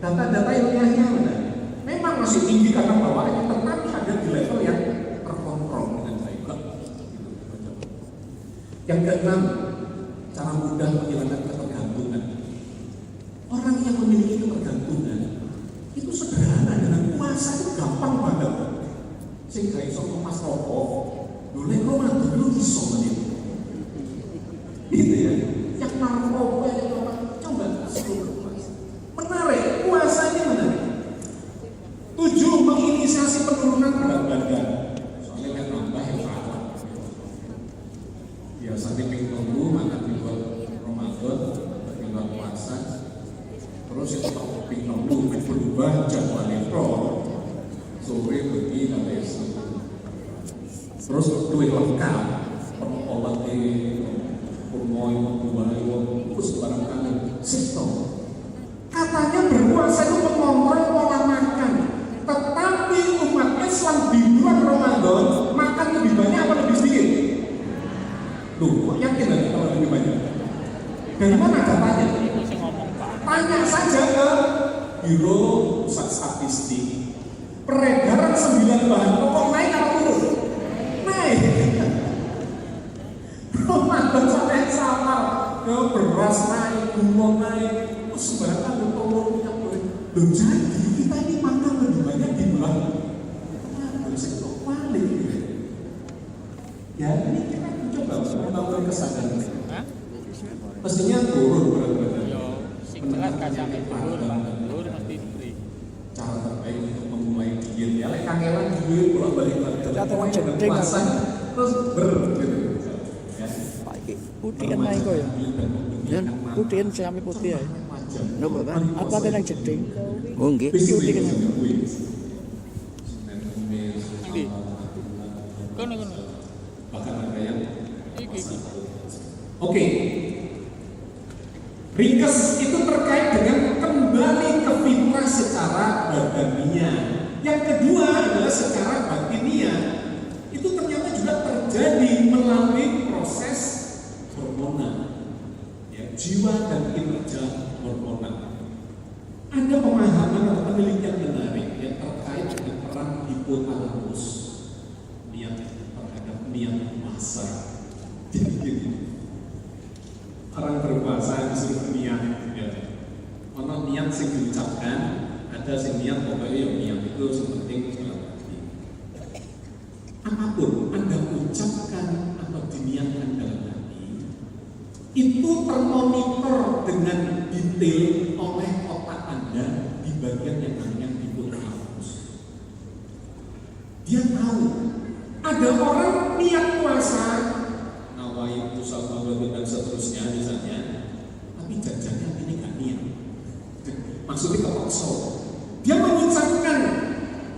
data-data ilmiahnya benar. Memang masih tinggi karena bawaannya, tetapi ada di level yang terkontrol dengan baik. Yang keenam, cara mudah menghilangkan ketergantungan. Orang yang memiliki ketergantungan itu sederhana, dengan puasa itu gampang banget. Sing gak iso mas rokok, boleh Ramadan lu iso menit. Gitu ya. Yang narkoba yang coba menarik, puasa ini menarik. 7, menginisiasi penurunan berat badan. Soalnya kan nambah yang salah. Biasanya pingin dulu makan di luar Ramadan, di luar puasa. Terus itu pingin dulu berubah jadwalnya sore pergi dan besok. Terus duit lengkap, obatnya kurmoy, buahnya, terus barang kangen, sistem. Katanya berpuasa itu mengontrol pola makan. Tetapi umat Islam di bulan Ramadan makan lebih banyak apa lebih sedikit? Loh, kok yakin lagi kalau lebih banyak? Dari mana datanya? Tanya saja ke Biro Pusat Statistik. Peredaran 9 bahan pokok naik atau turun? Naik. Ramadan sampai sama, ke beras naik, gula naik, sembarangan telur minyak goreng. Loh, jadi kita ini makan lebih banyak kangelan duit bolak-balik Cateran jeding puasa terus gitu. Ya. Pak iki putihan ae kok ya. Jan, Putihan sami putih ae. napa kan? Apa tenang jeding? Oh nggih. Iki putih kan. Bahkan ada yang Oke. Ringkes itu terkait dengan kembali ke fitrah secara badania. Yang kedua adalah secara batinia. Itu ternyata juga terjadi melalui proses hormonal. Ya, jiwa dan kinerja hormonal. Ada pemahaman atau penelitian menarik yang terkait dengan peran hipotalamus niat terhadap niat massa. Jadi gini, orang berpuasa disuruh niat, ya. Ono niat yang diucapkan, ada sing niat pokoknya yang niat itu sepenting segala macam. Apapun Anda ucapkan atau diniatkan dalam hati, itu termonitor dengan detail oleh otak Anda di bagian yang namanya hipotalamus. Dia tahu ada orang niat puasa, nawai pusat dan seterusnya misalnya, tapi jajannya ini nggak niat. Maksudnya kepaksa. Dia mengucapkan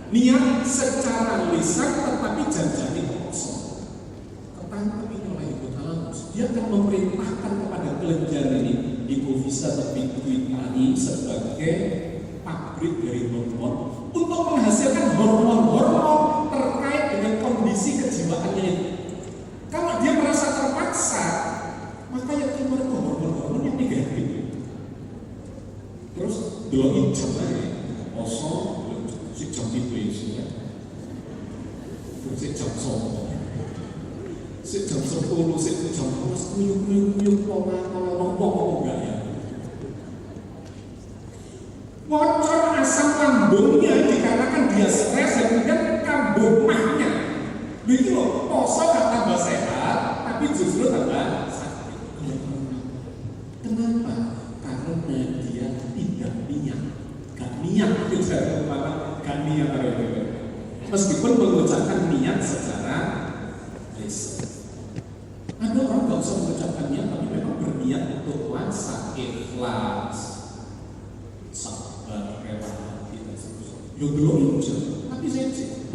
niat secara lisan, tetapi jajannya kepaksa. Ketangkep ini oleh hipotalamus. Dia akan memerintahkan kepada kelenjar ini, hipofisa atau pituitari sebagai pabrik dari hormon untuk menghasilkan hormon-hormon terkait dengan kondisi kejiwaannya itu. Kalau dia merasa terpaksa, maka yang keluar itu hormon-hormon yang negatif. Terus belum jam aja, kosong, si jam itu isinya, si jam 9, si jam 10, si jam 11, kuyuk, pola enggak ya? Bocor asam lambungnya dikarenakan dia stres dan kemudian kambuh mahnya. Begitu loh, poso gak tambah sehat, tapi justru tambah sakit. Kenapa? Karena dia tidak niat. Gak niat, gak niat. Meskipun mengucapkan niat secara lisan. Ada orang gak usah mengucapkan niat, tapi memang berniat untuk puasa, ikhlas, sabar, rela hati, dan seterusnya. Yo belum tapi saya cek,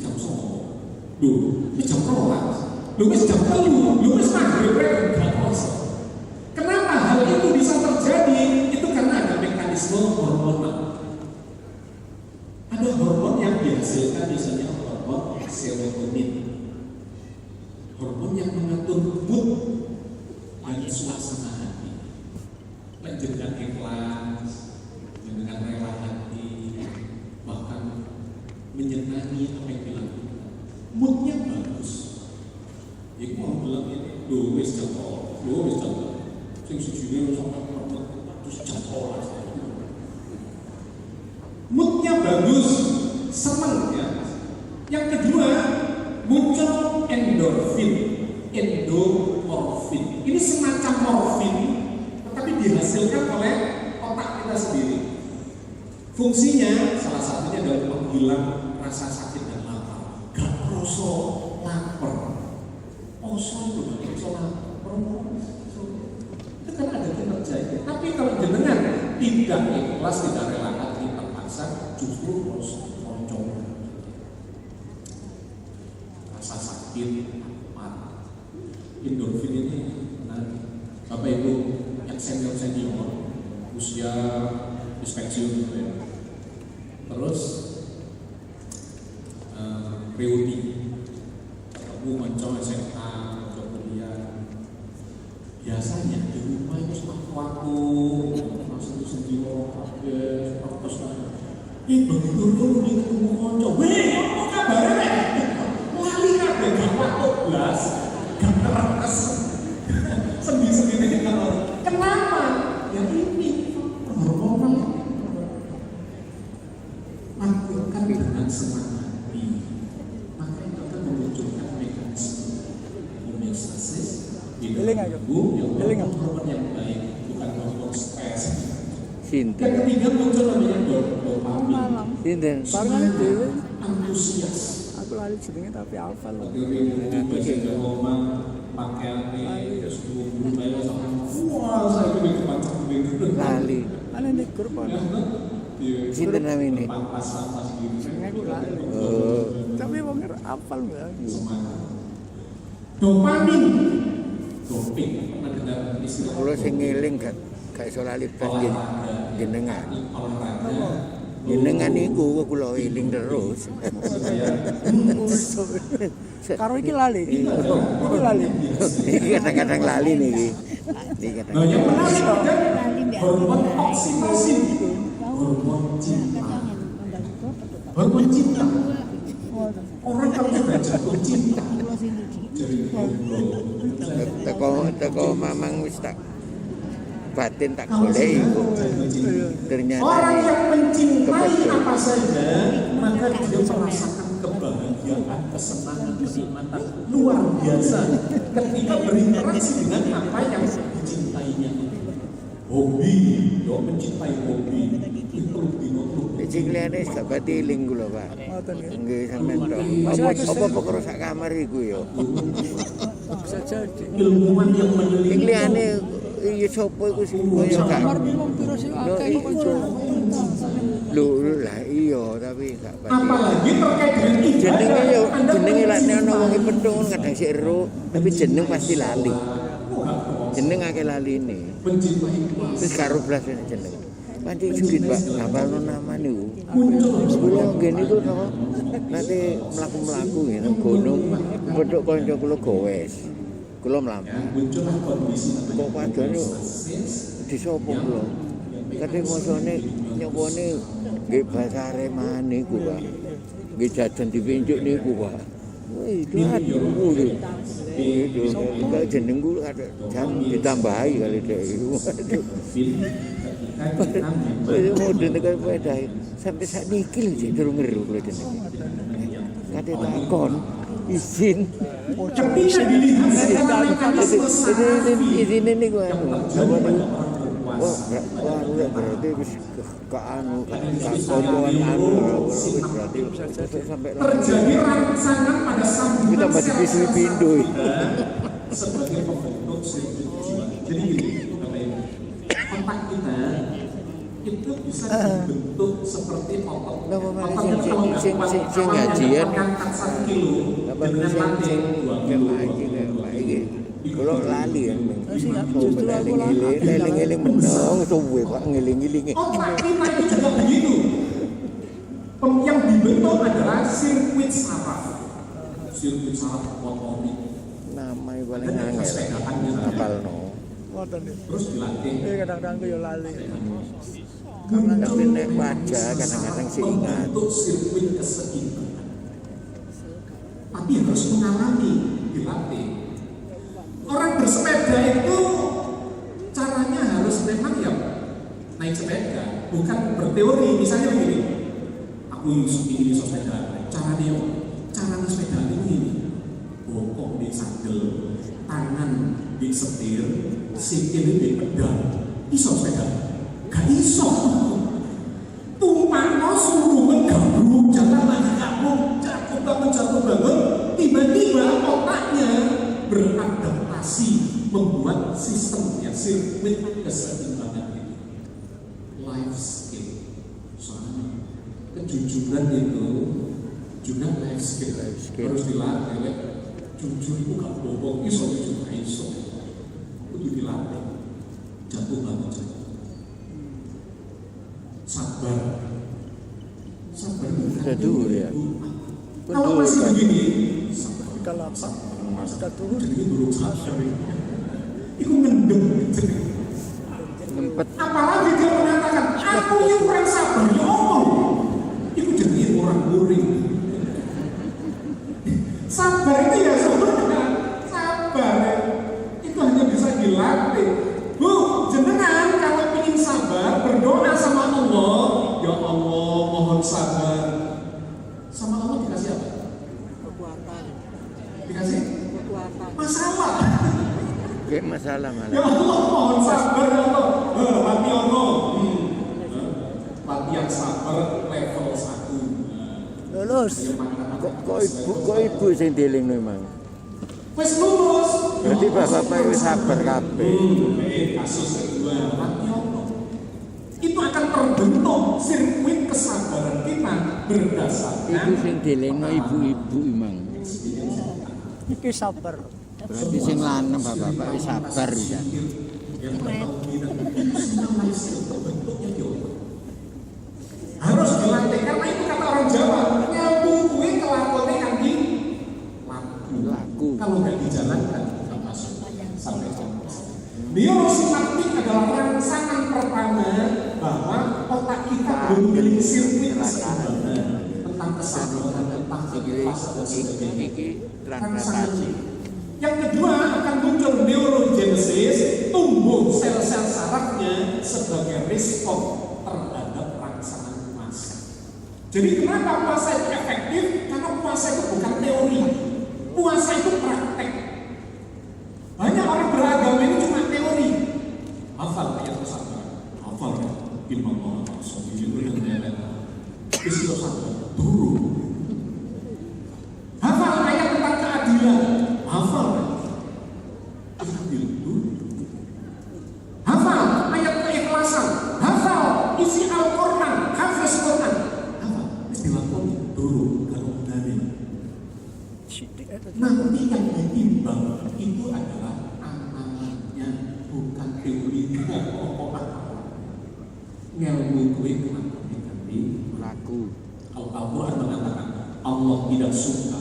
jam 9. Jam 12, jam 3, maghrib, gak puasa. Kenapa hal itu bisa terjadi? Itu karena ada mekanisme hormonal. Ada hormon yang dihasilkan, misalnya hormon serotonin, hormon yang mengatur mood dan suasana hati. Dengan ikhlas, dengan rela hati, bahkan menyenangi apa yang dilakukan. Moodnya bagus. Iku mau bilang ini, wis jam 12. Sing sejune sampai terus jam 12. Moodnya bagus, senang ya. Yang kedua, muncul endorfin, endomorfin. Ini semacam morfin, tetapi dihasilkan oleh otak kita sendiri. Fungsinya salah satunya adalah menghilang rasa sakit dan lapar. Gak kroso lapar. Poso itu gak kroso lapar. Itu kan ada kinerja itu. Tapi kalau jenengan tidak ikhlas, tidak rela hati, terpaksa, justru kroso moncong. Rasa sakit, lapar. Endorfin ini menarik. Bapak Ibu yang senior usia pensiun gitu ya. Terus reuni ketemu mencong SMA atau kuliah. Biasanya di rumah itu aku masih sendiri habis terus begitu reuni ketemu konco. Weh, apa kabarnya? Lali kabeh gak waktu blas. Gak terekes. Sendiri-sendiri kalau kenapa? Ya ini hormonal. Lakukan dengan senang hati, maka itu akan memunculkan mekanisme homeostasis di dalam tubuh yang hormon yang baik, bukan hormon stres. Yang ketiga muncul namanya dopamin. Sinten? Barengan dhewe. antusias. Aku lali jenenge tapi hafal. Pakaiannya terus buru-buru kayak sama wah saya pengen cepat Lali. Ana nek grup ana. Sinten namine? pas gitu Jenenge aku lali. Oh. Tapi wong hafal mbak. dopamin doping pernah dengar istilah Kula sing ngeling gak iso lali blas jenengan. Jenengan niku kula eling terus. Karo iki lali. Iki lali. Iki kadang-kadang lali niki. Iki Nah, kadang. yang menarik ada hormon oksitosin, hormon cinta. Hormon cinta. Orang kalau sudah jatuh cinta, jadi Teko mamang wis tak batin tak goleki iku. Ternyata orang yang mencintai kebetul. apa saja, maka dia merasakan kebahagiaan, kesenangan, kenikmatan luar biasa ketika berinteraksi dengan apa yang dicintainya. Hobi, yo mencintai hobi itu lebih Sing liyane gak batiling kula, Pak. Ngoten ya. Nggih sampean tok. Apa perkara sak kamar iku ya. Bisa jadi. ilmuwan yang meneliti. Sing liyane iya sapa iku sing kaya gak. Kamar wong piro sing Lho akeh kok iku. Lho lah iya tapi gak pati. Apalagi terkait dengan ibadah. Jenenge ya Anda jenenge lek ana mencintai. wong pentung kadang sik ero tapi jeneng pasti lali. Jeneng akeh laline. Mencintai Terus karo blas jeneng. Pancen sulit, Pak. Hafalno nama niku. muncul Kula nggen niku napa nate mlaku-mlaku ngene gunung pedhok kanca kula gowes. Kula mlampah. muncullah kondisi Kok padane disopo kula. Kate mosone nyopone nggih basa Areman niku, Pak. Nggih jajan dipinjuk niku, Pak. Wih, itu aduh lho. Itu kalau jenengku ada jam ditambahi kali dek itu. Itu mudun tekan pedah sampai saat niki lho sik durung ngeru kula jenenge. Kate takon izin. ketika dilihat secara mekanisme Izin niku anu. Apa niku? Wah, berarti wis ke anu koncoan anu wis berarti sampai terjadi rangsangan pada sambungan kita masih sel bisa pindu. sebagai pembentuk sirkuit jiwa. Jadi gini, Bapak Ibu, otak kita itu bisa dibentuk seperti otot. Napa malah Otot itu kalau nggak sing kuat, ngajian mengangkat 1 kilo apa dengan sing latih 2 kilo. ngaji kayak iki. Kalau lali kan, justru aku lali. eling-eling menang suwe Pak ngeling-elinge. Otak kita itu juga begitu. Yang dibentuk adalah sirkuit saraf. Sirkuit saraf motorik. Nama paling angel. Hafalno. Ngoten ya. Terus dilatih. Kadang-kadang aku ya lali. Tapi nek wajah kadang-kadang sih ingat. Untuk sirkuit keseimbangan. Tapi harus mengalami, dilatih. Orang bersepeda itu caranya harus memang ya naik sepeda, bukan berteori. Misalnya begini, aku ingin sepeda, caranya sepeda itu ini, bokok di sandal, tangan di setir, sikil di pedal, iso sepeda, gak iso. Tumpang suruh menggabung, jalan lagi kamu, jatuh bangun, tiba-tiba otaknya beradaptasi membuat sistemnya sirkuit keseimbangan itu life skill. Soalnya kejujuran itu juga life skill. Harus dilatih. Jujur itu gak bohong, iso juga iso. Itu dilatih. Jatuh bangun saja. Sabar Betul ya. kalau masih begini, Kalau apa? Sudah turun. jadi buruk sabar. Itu ngendem. Ngempet Apalagi dia mengatakan, aku ini kurang sabar, ya Allah. Itu jadi orang boring. Sabar itu ya sebenarnya sabar. Itu hanya bisa dilatih. Bu, jenengan kalau ingin sabar, berdoa sama Allah. Ya Allah, mohon sabar. Sama Allah dikasih apa? Kekuatan, Dikasih kekuatan. masalah. kayak masalah Ya malah. Allah, mohon sabar ya Allah. Hati Allah. Latihan sabar level 1. lulus. Kok ibu sing dieling memang. Wes lulus. Berarti bapak-bapak itu sabar kabeh. Kasus kedua Rationo. Itu akan terbentuk sirkuit kesabaran kita berdasarkan Itu sing dielingno ibu-ibu memang. Iki sabar. Berarti sing lanang bapak-bapak itu sabar ya. yang bertemu dan itu semua life skill terbentuknya di otak. Harus dilatih karena itu kata orang Jawa, ngelmu kuwi kelakone kan di laku. Kalau nggak dijalankan nggak masuk sampai kompos. Neurosimatik adalah rangsangan pertama bahwa otak kita belum memiliki sirkuit keseimbangan tentang kesabaran, tentang ikhlas dan sebagainya. Translatasi. Yang kedua akan muncul neurogenesis, tumbuh sel-sel sarafnya sebagai respon terhadap rangsangan puasa. Jadi kenapa puasa itu efektif? Karena puasa itu bukan teori, puasa itu praktek. Banyak orang beragama ini cuma teori. Hafal ayat kesabaran, hafal imam Allah, sobiru yang lain-lain. Istilah sabar, turun. Hafal ayat tentang keadilan, hafal. Adil turun. Hafal ayat keikhlasan, hafal isi Al-Quran, hafiz Quran. Hafal, istilah turun kalau dari. Nanti yang ditimbang itu adalah amalannya, bukan teorinya. Ngelmu kuwi kenapa diganti laku. Kalau Al-Quran mengatakan Allah tidak suka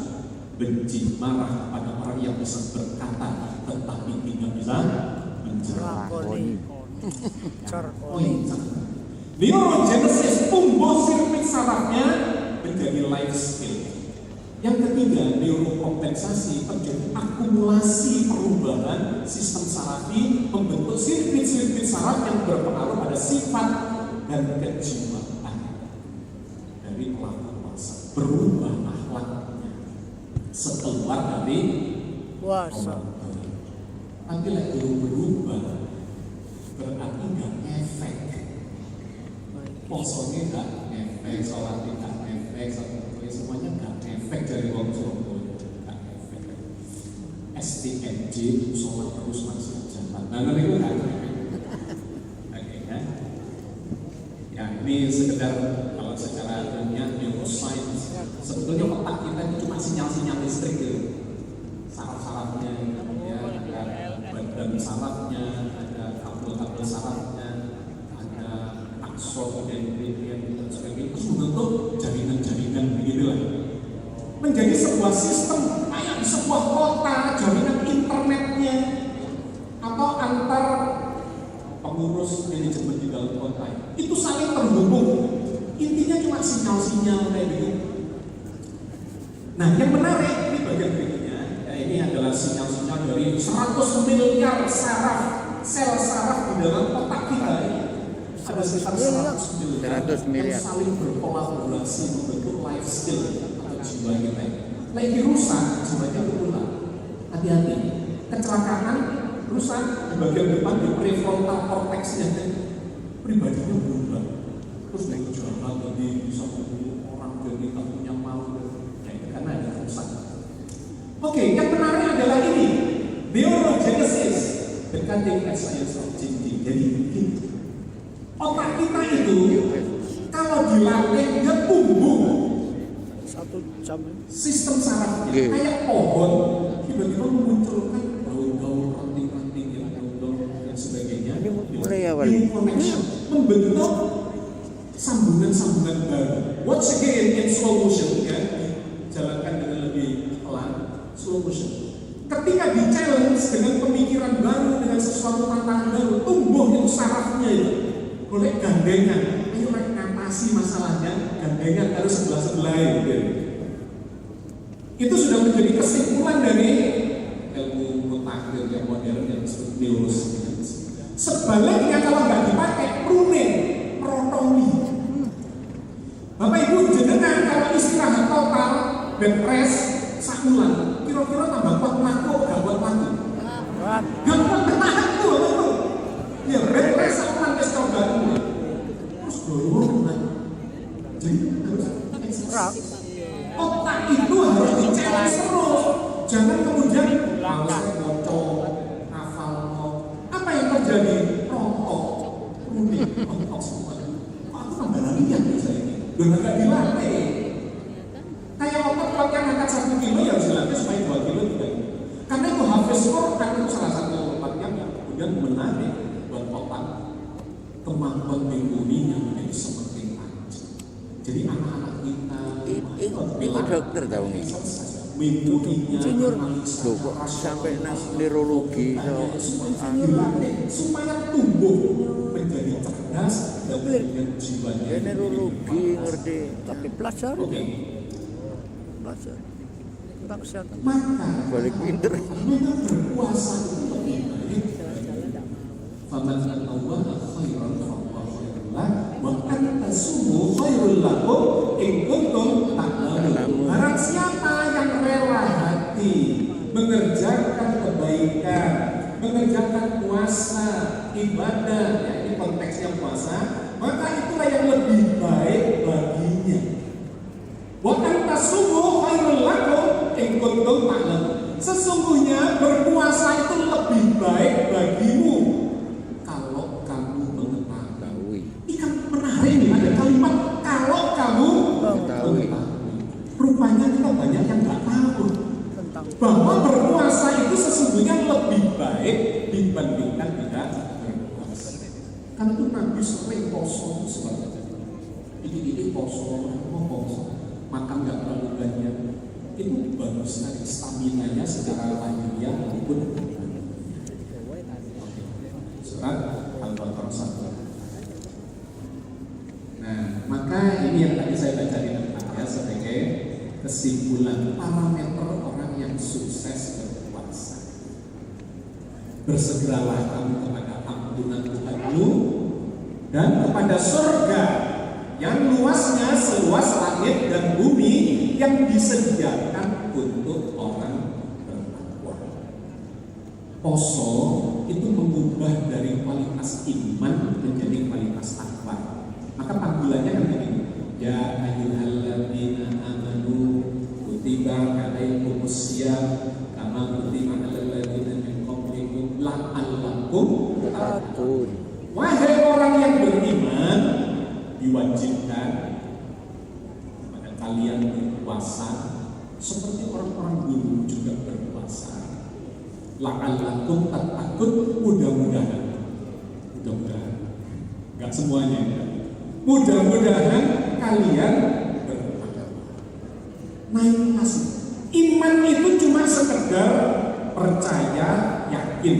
benci marah kepada orang yang bisa berkata tetapi tidak bisa menjelakoni. Neurogenesis tumbuh sirkuit sarafnya menjadi life skill. Yang ketiga, neurokompensasi terjadi akumulasi perubahan sistem sarafi membentuk sirkuit-sirkuit saraf yang berpengaruh pada sifat dan kejiwaan dari pelaku puasa, berubah akhlaknya setelah dari Puasa. Tapi lagi berubah berarti nggak efek. Posongnya nggak efek, sholat nggak efek, semuanya nggak efek dari orang Surabaya, nggak efek. STNJ sholat terus masih jalan. Nah, itu nggak efek. Oke ya. Ya ini sekedar kalau secara ilmiah neuroscience sebetulnya otak kita itu cuma sinyal-sinyal listrik gitu. Saraf-sarafnya, ya, ada badan sarafnya, ada kabel-kabel sarafnya, ada akson dendritik dan sebagainya. Itu membentuk jaringan-jaringan begitulah. Menjadi sebuah sistem kayak di sebuah kota, jaringan internetnya atau antar pengurus manajemen di dalam kota itu saling terhubung. Intinya cuma sinyal-sinyal kayak gitu. Nah, yang menarik ini bagian berikutnya. Ya, ini adalah sinyal-sinyal dari 100 miliar saraf, sel saraf di dalam otak kita. Ada sekitar 100 miliar yang saling berkolaborasi membentuk life skill atau jiwa kita. Lagi rusak, jiwanya berulang. Hati-hati, kecelakaan rusak di bagian depan di prefrontal cortexnya, pribadinya berubah. Terus dia jalan jadi bisa membunuh orang, jadi tak punya malu, karena ada kerusakan. Oke, yang menarik adalah ini neurogenesis, the cutting edge science of changing. Jadi otak kita itu kalau dilatih dia tumbuh 1 jam. sistem sarafnya kayak pohon, tiba-tiba memunculkan daun-daun ranting-ranting yang daun-daun dan sebagainya. Mulai awal. Connection membentuk sambungan-sambungan baru. Once again in slow motion, ya, dijalankan dengan lebih pelan, slow motion. Ketika di-challenge dengan pemikiran baru, dengan sesuatu tantangan baru, tumbuh itu sarafnya itu. Boleh gandengan, ayo ngatasi masalahnya, gandengan harus sebelah-sebelah gitu. Itu sudah menjadi kesimpulan dari ilmu mutakhir yang modern yang disebut neuroscience. Sebaliknya kalau nggak dipakai, pruning, protomi. Bapak Ibu jenengan kalau istirahat total, bed rest, sakulan, kira-kira tambah kuat laku, gak kuat laku? Gak kuat bertahan tuh, itu. Ya bed rest, sakulan, coba dulu. Terus dorong, jadi harus ekstra. Otak itu harus di-challenge terus. Jangan kemudian males ngocok, hafal. Apa yang terjadi? Rontok, rumit, rontok semua. Aku tambah latihan bisa ini. Udah nggak dilatih. Kayak otak kalau yang angkat 1 kilo ya harus dilatih supaya 2 kilo juga. Karena itu hafiz Quran itu salah satu otaknya yang kemudian menarik buat otak kemampuan memorinya menjadi semakin tajam. Jadi anak-anak kita Ini dokter tahu nih. memorinya Insinyur, loh kok sampai nang neurologi supaya tumbuh menjadi cerdas dan kemudian jiwanya ya neurologi ngerti. Tapi pelajari, Oke. pelajari tentang kesehatan. Maka Balik pinter. memang berpuasa itu lebih baik. Faman Allah khairan fa khairul lah wa an tasumu khairul lakum in kuntum ta'lamun. Barang siapa yang rela hati mengerjakan kebaikan, mengerjakan puasa, ibadah, ya ini konteksnya puasa, maka itulah yang lebih baik baginya. Wa antasumu khairul lakum in kuntum ta'lamun. Sesungguhnya berpuasa itu lebih baik bagimu kalau kamu mengetahui. Ini kan menarik nih, ada kalimat kalau kamu mengetahui. Rupanya kita banyak yang nggak tahu Tentang bahwa berpuasa itu sesungguhnya lebih baik dibandingkan tidak berpuasa. Karena itu Nabi sering poso sebagainya. Ini poso, mau poso, makan nggak terlalu banyak. Itu bagus sekali stamina-nya secara lahiriah maupun surat Al-Baqarah 1. Nah, maka ini yang tadi saya baca di depan ya sebagai kesimpulan parameter orang yang sukses berpuasa. Bersegeralah kamu kepada ampunan Tuhanmu dan kepada surga yang luasnya seluas langit dan bumi yang disediakan untuk orang bertakwa. Poso itu mengubah dari kualitas iman menjadi kualitas takwa. Maka panggilannya kan begini, ya ayyuhalladzina amanu kutiba alaikumus syiyam kama kutiba alal ladzina min qablikum la'allakum tattaqun. Wahai orang yang beriman, diwajibkan kepada kalian berpuasa seperti orang-orang dulu juga berpuasa. La'allakum tattaqun, mudah-mudahan, nggak semuanya ya. Mudah-mudahan kalian bertakwa. Nah ini masih iman itu cuma sekedar percaya, yakin,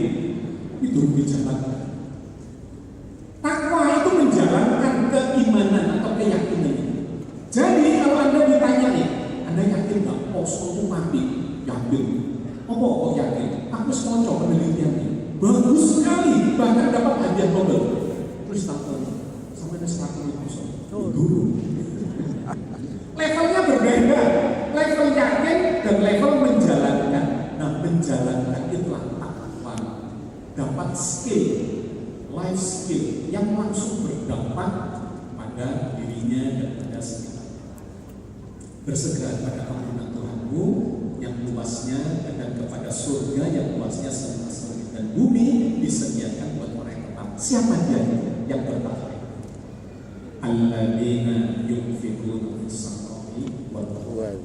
itu dijalankan. Takwa itu menjalankan keimanan atau keyakinan. Jadi kalau Anda ditanya nih, Anda yakin nggak poso itu mati? Yakin. Apa kok yakin? Aku sekonco penelitiannya. Bagus sekali, bahkan dapat hadiah Nobel. Terus sampai ada 100 poso. Dulu. Levelnya berbeda, level yakin dan level menjalankan. Nah, menjalankan itulah takwa. Dapat skill, life skill yang langsung berdampak pada dirinya dan pada sekitar. Bersegera pada ampunan Tuhanmu yang luasnya dan kepada surga yang luasnya seluas langit dan bumi disediakan buat orang yang bertakwa. Siapa dia yang bertakwa? Alladzina yunfiquna fis-sarra'i wal dharra'i.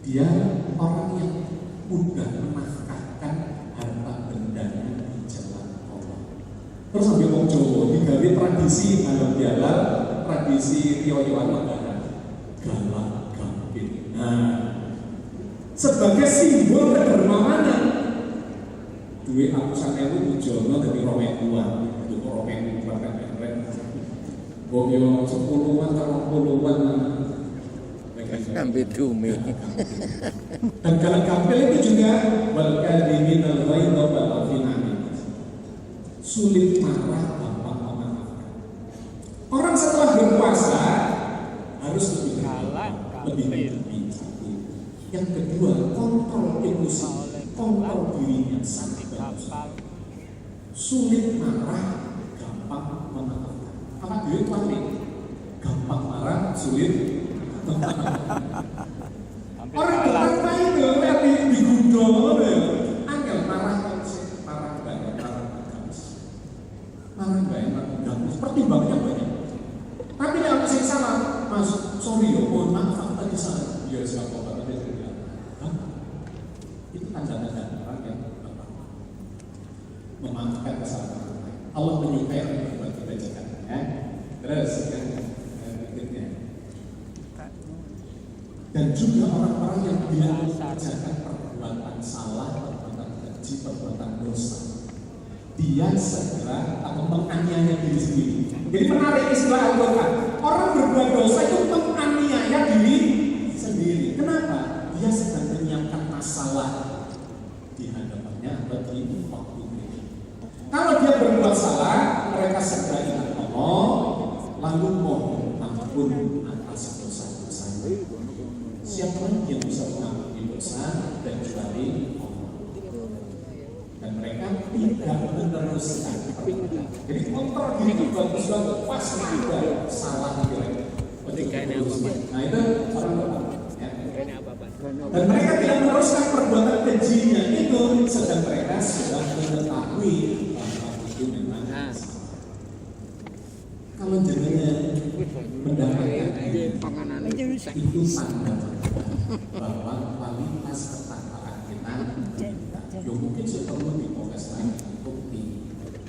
Dia orang yang mudah menafkahkan harta bendanya di jalan Allah. Terus sampai wong Jawa digawe tradisi halal-bihalal, tradisi riyo-riyoan lebaran. Galak gampil. Nah, sebagai simbol kedermawanan. Duwe aku 1.000 dijono dadi 2.000-an. Itu 2.000 keren. Boyo 10-an, 30-an. Sampai dumi. Dan galak gampil itu juga wal kadhiminal ghaidha wal afina. Sulit marah, gampang memaafkan. Orang setelah berpuasa harus lebih galak, lebih hati. Yang kedua, kontrol emosi, kontrol dirinya sangat bagus. Sulit marah, gampang memaafkan. Apa duit paling gampang marah, sulit memaafkan. bersuap obat tapi dia bilang, hah? Itu tanda-tanda orang yang memaafkan kesalahan orang lain. Allah menyukai orang yang berbuat kebajikan. Ya. Terus yang berikutnya. Dan juga orang-orang yang bila mengerjakan perbuatan salah, perbuatan keji, perbuatan dosa, dia segera atau menganiaya diri sendiri. Jadi menarik istilah Al-Quran. Orang berbuat dosa itu menganiaya diri sendiri. Kenapa? Dia sedang menyiapkan masalah di hadapannya atau di waktu ini. Kalau dia berbuat salah, mereka segera ingat Allah, lalu mohon ampun atas dosa-dosanya. Siapa yang bisa mengampuni dosa dan kecuali Allah? Dan mereka tidak meneruskan. Jadi motor diri bagus banget, pas juga salah kira-kira. Nah itu orang ya. Dan mereka tidak meneruskan perbuatan kejinya itu, sedang mereka sudah mengetahui bahwa itu memang salah. Kalau jenengan mendapatkan itu tanda bahwa kualitas ketakwaan kita ya mungkin perlu difokus lagi, bukti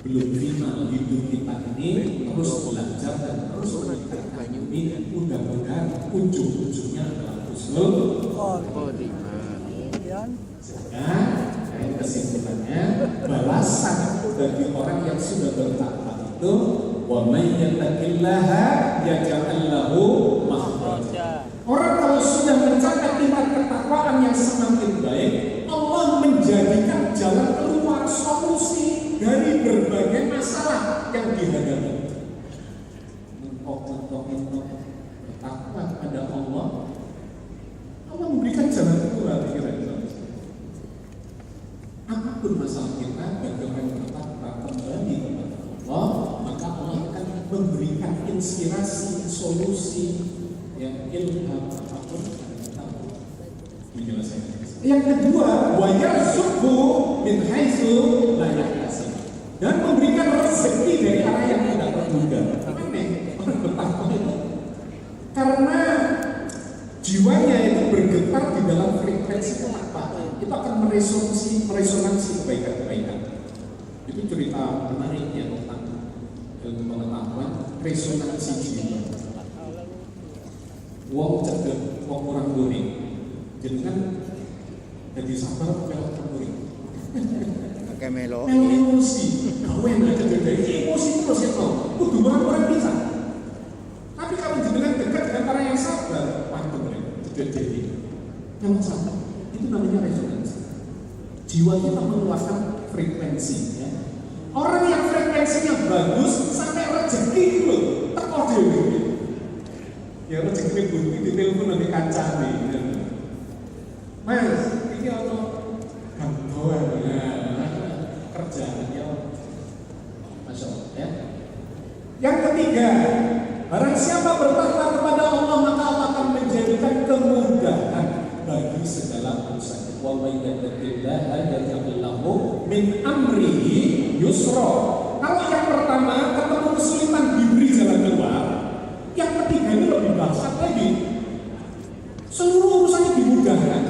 belum final hidup kita ini terus belajar dan terus meningkatkan ini, mudah-mudahan ujung-ujungnya adalah husnul khotimah. Sehingga kesimpulannya balasan bagi orang yang sudah bertakwa itu, wa may yattaqillaha yaj'al lahu makhraja. Orang kalau sudah mencapai tingkat ketakwaan yang semakin baik, Allah menjadikan jalan keluar, solusi dari berbagai masalah yang dihadapi. Bertakwa kepada Allah, Allah memberikan jalan keluar. Kira-kira apapun masalah kita, bagi orang yang bertakwa kembali kepada Allah, maka Allah akan memberikan inspirasi, solusi, yang ilham apapun yang kita tahu. Yang kedua, wa yarzuqhu min haitsu la yahtasib, dan memberikan rezeki dari arah yang tidak terduga. Aneh, orang bertakwa itu karena jiwanya itu bergetar di dalam frekuensi ketakwaan, itu akan meresonansi kebaikan-kebaikan. Itu cerita menariknya tentang ilmu pengetahuan, resonansi jiwa. Wong cedek, wong kurang kuning, jenengan jadi sabar pelok kuning. Pakai melo. Emosi, kau yang ada jadi emosi terus ya kau. Kudu orang bisa. Tapi kalau jenengan dekat dengan orang yang sabar, waktu mereka jadi yang sabar, itu namanya resonansi. Jiwa kita mengeluarkan frekuensi. Ya. Orang yang frekuensinya bagus sampai rezeki itu teko dhewe. Ya rezeki bunyi di telepon nanti kancah nih. Mas, ini ono gangguan kerjaannya, masya Allah ya. Yang ketiga, barang siapa bertakwa kepada Allah maka Allah akan menjadikan kemudahan bagi segala urusan. Wa may yattaqillaha yaj'al lahu min amrihi yusra. Kalau yang pertama ketemu kesulitan diberi jalan keluar, yang ketiga ini lebih dahsyat lagi. Seluruh urusannya dimudahkan.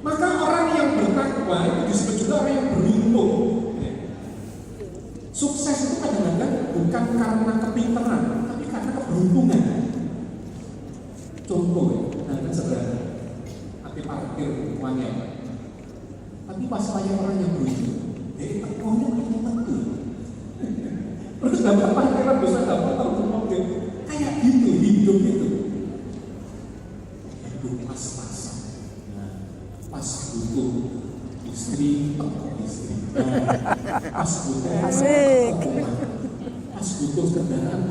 Maka orang yang bertakwa itu disebut juga orang yang beruntung. Sukses itu kadang-kadang bukan karena kepintaran, tapi karena keberuntungan. Contoh ya, nah sederhana. Tapi parkir uangnya. Tapi pas saya orang yang beruntung, jadi tekonya itu betul. Terus dapat parkiran bisa dapat tahu mobil. Kayak gitu hidup itu. Hidup pas-pasan. Pas butuh istri, istri. Pas butuh Asik. pas butuh kendaraan,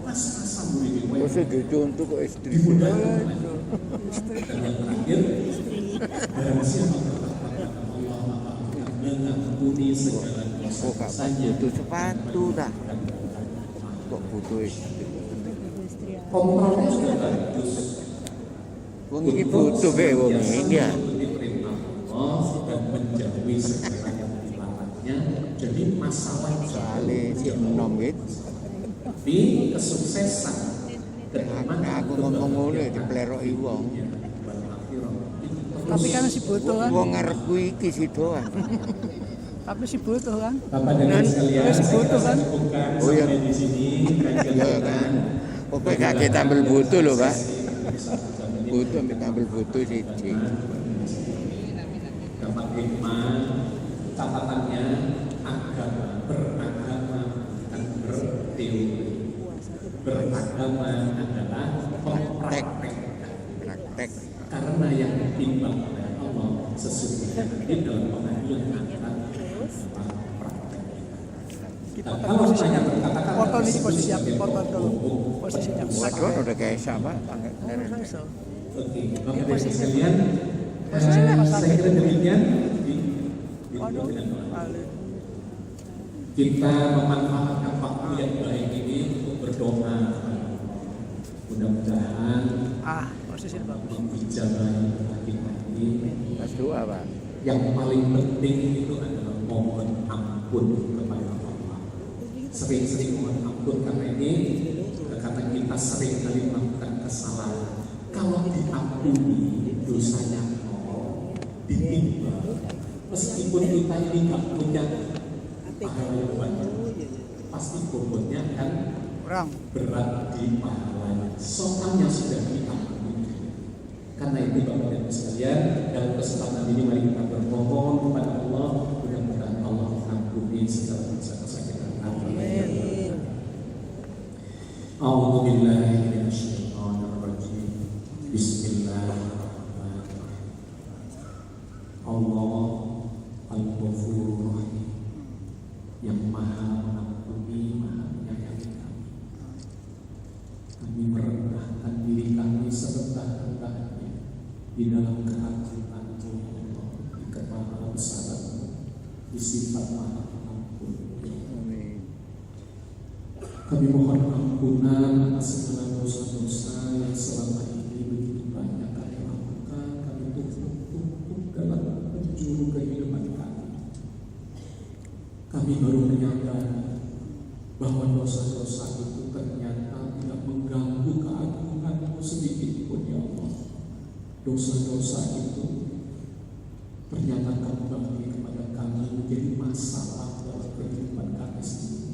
pas-pasan begini. Masa gitu untuk istri. Dimudahkan. Dan yang terakhir, barang siapa bertakwa kepada Allah maka akan mengampuni segala dosa Kok saja. butuh sepatu dah. Kok butuh istri. Kontrolnya sudah bagus. Wong iki butuh be wong iki ya. Dan menjauhi segala yang dilarangnya. Jadi masalah Soale si enom gitu. tapi kesuksesan Aku ngomong ngono dipleroki wong. Tapi kan si butuh kan. Wong ngarep kuwi iki sidoan. Tapi si butuh kan. Bapak dan Ibu sekalian, si saya butuh kira kan. cukupkan Oh, iya. sampai di sini kajian Iya kita. kan. Pokoknya kakek tampil butuh loh, Pak. Sesi 1 jam ini. Butuh ambil tampil butuh siji. Dapat hikmah, catatannya agama, beragama dan berteori. Beragama adalah praktek. Praktek. Karena yang ditimbang oleh Allah sesungguhnya di dalam pengadilan akhirat praktek. Kita Nah, kan kalau posisinya saya berkatakan foto ini disebut posisi sebagai foto dulu. bohong. Posisinya. Waduh, udah kayak sama. So. Oke, Bapak dan Ibu sekalian, Posisinya pas saya kira demikian Waduh. kita memanfaatkan waktu yang baik ini untuk berdoa. Mudah-mudahan Posisi bagus. membicarakan kita ini Pas dua, Pak. yang paling penting itu adalah mohon ampun kepada Allah. Sering-sering mohon ampun karena kita sering kali melakukan kesalahan. Kalau diampuni dosanya nol, ditimbang. Meskipun kita ini nggak punya pahala yang banyak, pasti bobotnya kan Kurang. berat di pahalanya. Soalnya sudah diampuni. Karena itu Bapak dan Ibu sekalian, dalam kesempatan ini mari kita bermohon kepada Allah, mudah-mudahan Allah mengampuni segala dosa-dosa kita. Amin. A'udzu billahi minasyaitonir rajim. Bismillahirrahmanirrahim. Allah Al-Ghafurur Rahim, yang Maha Mengampuni, Maha Menyayangi kami. Kami merendahkan diri kami serendah-rendahnya di dalam keagungan-Mu, ya Allah, di kemaha besar-Mu, di sifat Maha Pengampun. Amin. Kami mohon ampunan atas segala dosa-dosa yang selama ini begitu banyak kami lakukan. Kami tumpuk-tumpuk dalam penjuru kehidupan kami. Kami baru menyadari bahwa dosa-dosa itu ternyata tidak mengganggu keagungan-Mu sedikit pun, ya Allah. Dosa-dosa itu ternyata kembali kepada kami menjadi masalah dalam kehidupan kami sendiri.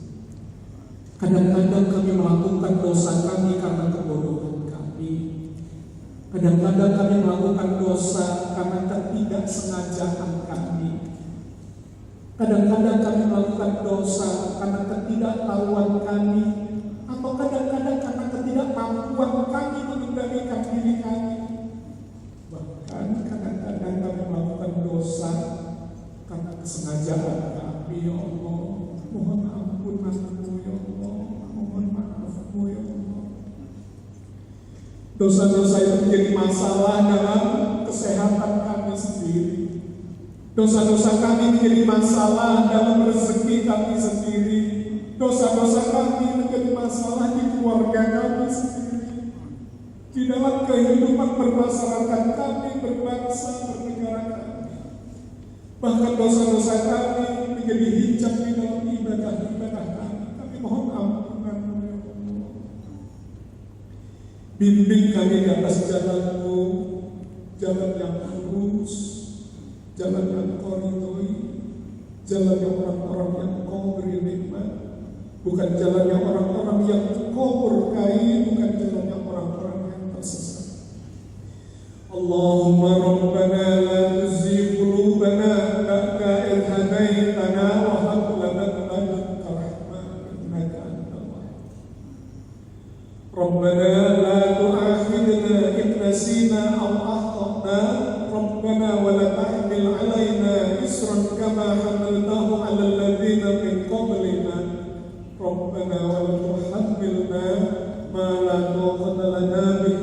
Kadang-kadang kami melakukan dosa kami karena kebodohan kami. Kadang-kadang kami melakukan dosa karena ketidaksengajaan kami. Kadang-kadang kami melakukan dosa karena ketidaktahuan kami, atau kadang-kadang karena ketidakmampuan kami mengendalikan diri kami. Bahkan kadang-kadang kami melakukan dosa karena kesengajaan kami, ya Allah. Mohon ampunan-Mu, ya Allah. Mohon maaf-Mu, ya Allah. Dosa-dosa itu menjadi masalah dalam kesehatan kami sendiri. Dosa-dosa kami menjadi masalah dalam rezeki kami sendiri. Dosa-dosa kami menjadi masalah di keluarga kami sendiri. Di dalam kehidupan bermasyarakat kami, berbangsa, bernegara kami. Bahkan dosa-dosa kami menjadi hijab di dalam ibadah-ibadah kami. Kami mohon ampunan-Mu, ya Allah. Bimbing kami di atas jalan-Mu, jalan yang lurus, jalan yang Kau ridhoi, jalan yang orang-orang yang Kau beri nikmat, bukan jalan yang orang-orang yang Kau berkahi, bukan jalan yang orang-orang yang tersesat. Allahumma rabbana la tuzigh qulubana ba'da idh hadaitana wa hab lana min ladunka rahmah innaka antal wahhab. Rabbana la tu'akhidna in nasina aw akhtana. Rabbana wa la tahmil 'alaina isran kama hamaltahu 'alal ladzina min qablina. Rabbana wa la tuhammilna ma la taqata lana bih.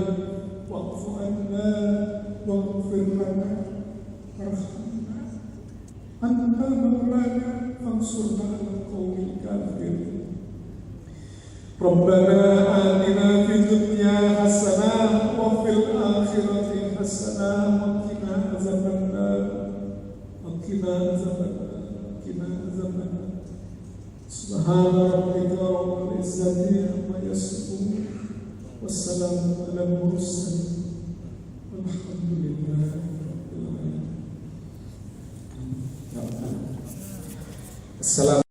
Wa'fu 'anna waghfir lana warhamna anta maulana fansurna 'alal qaumil kafirin. Rabbana atina fid dunya hasanah wa fil akhirati hasanah wa qina azabannar. Subhana rabbika rabbil izzati amma yasifun. Wassalamu ala mursalin. Assalamualaikum.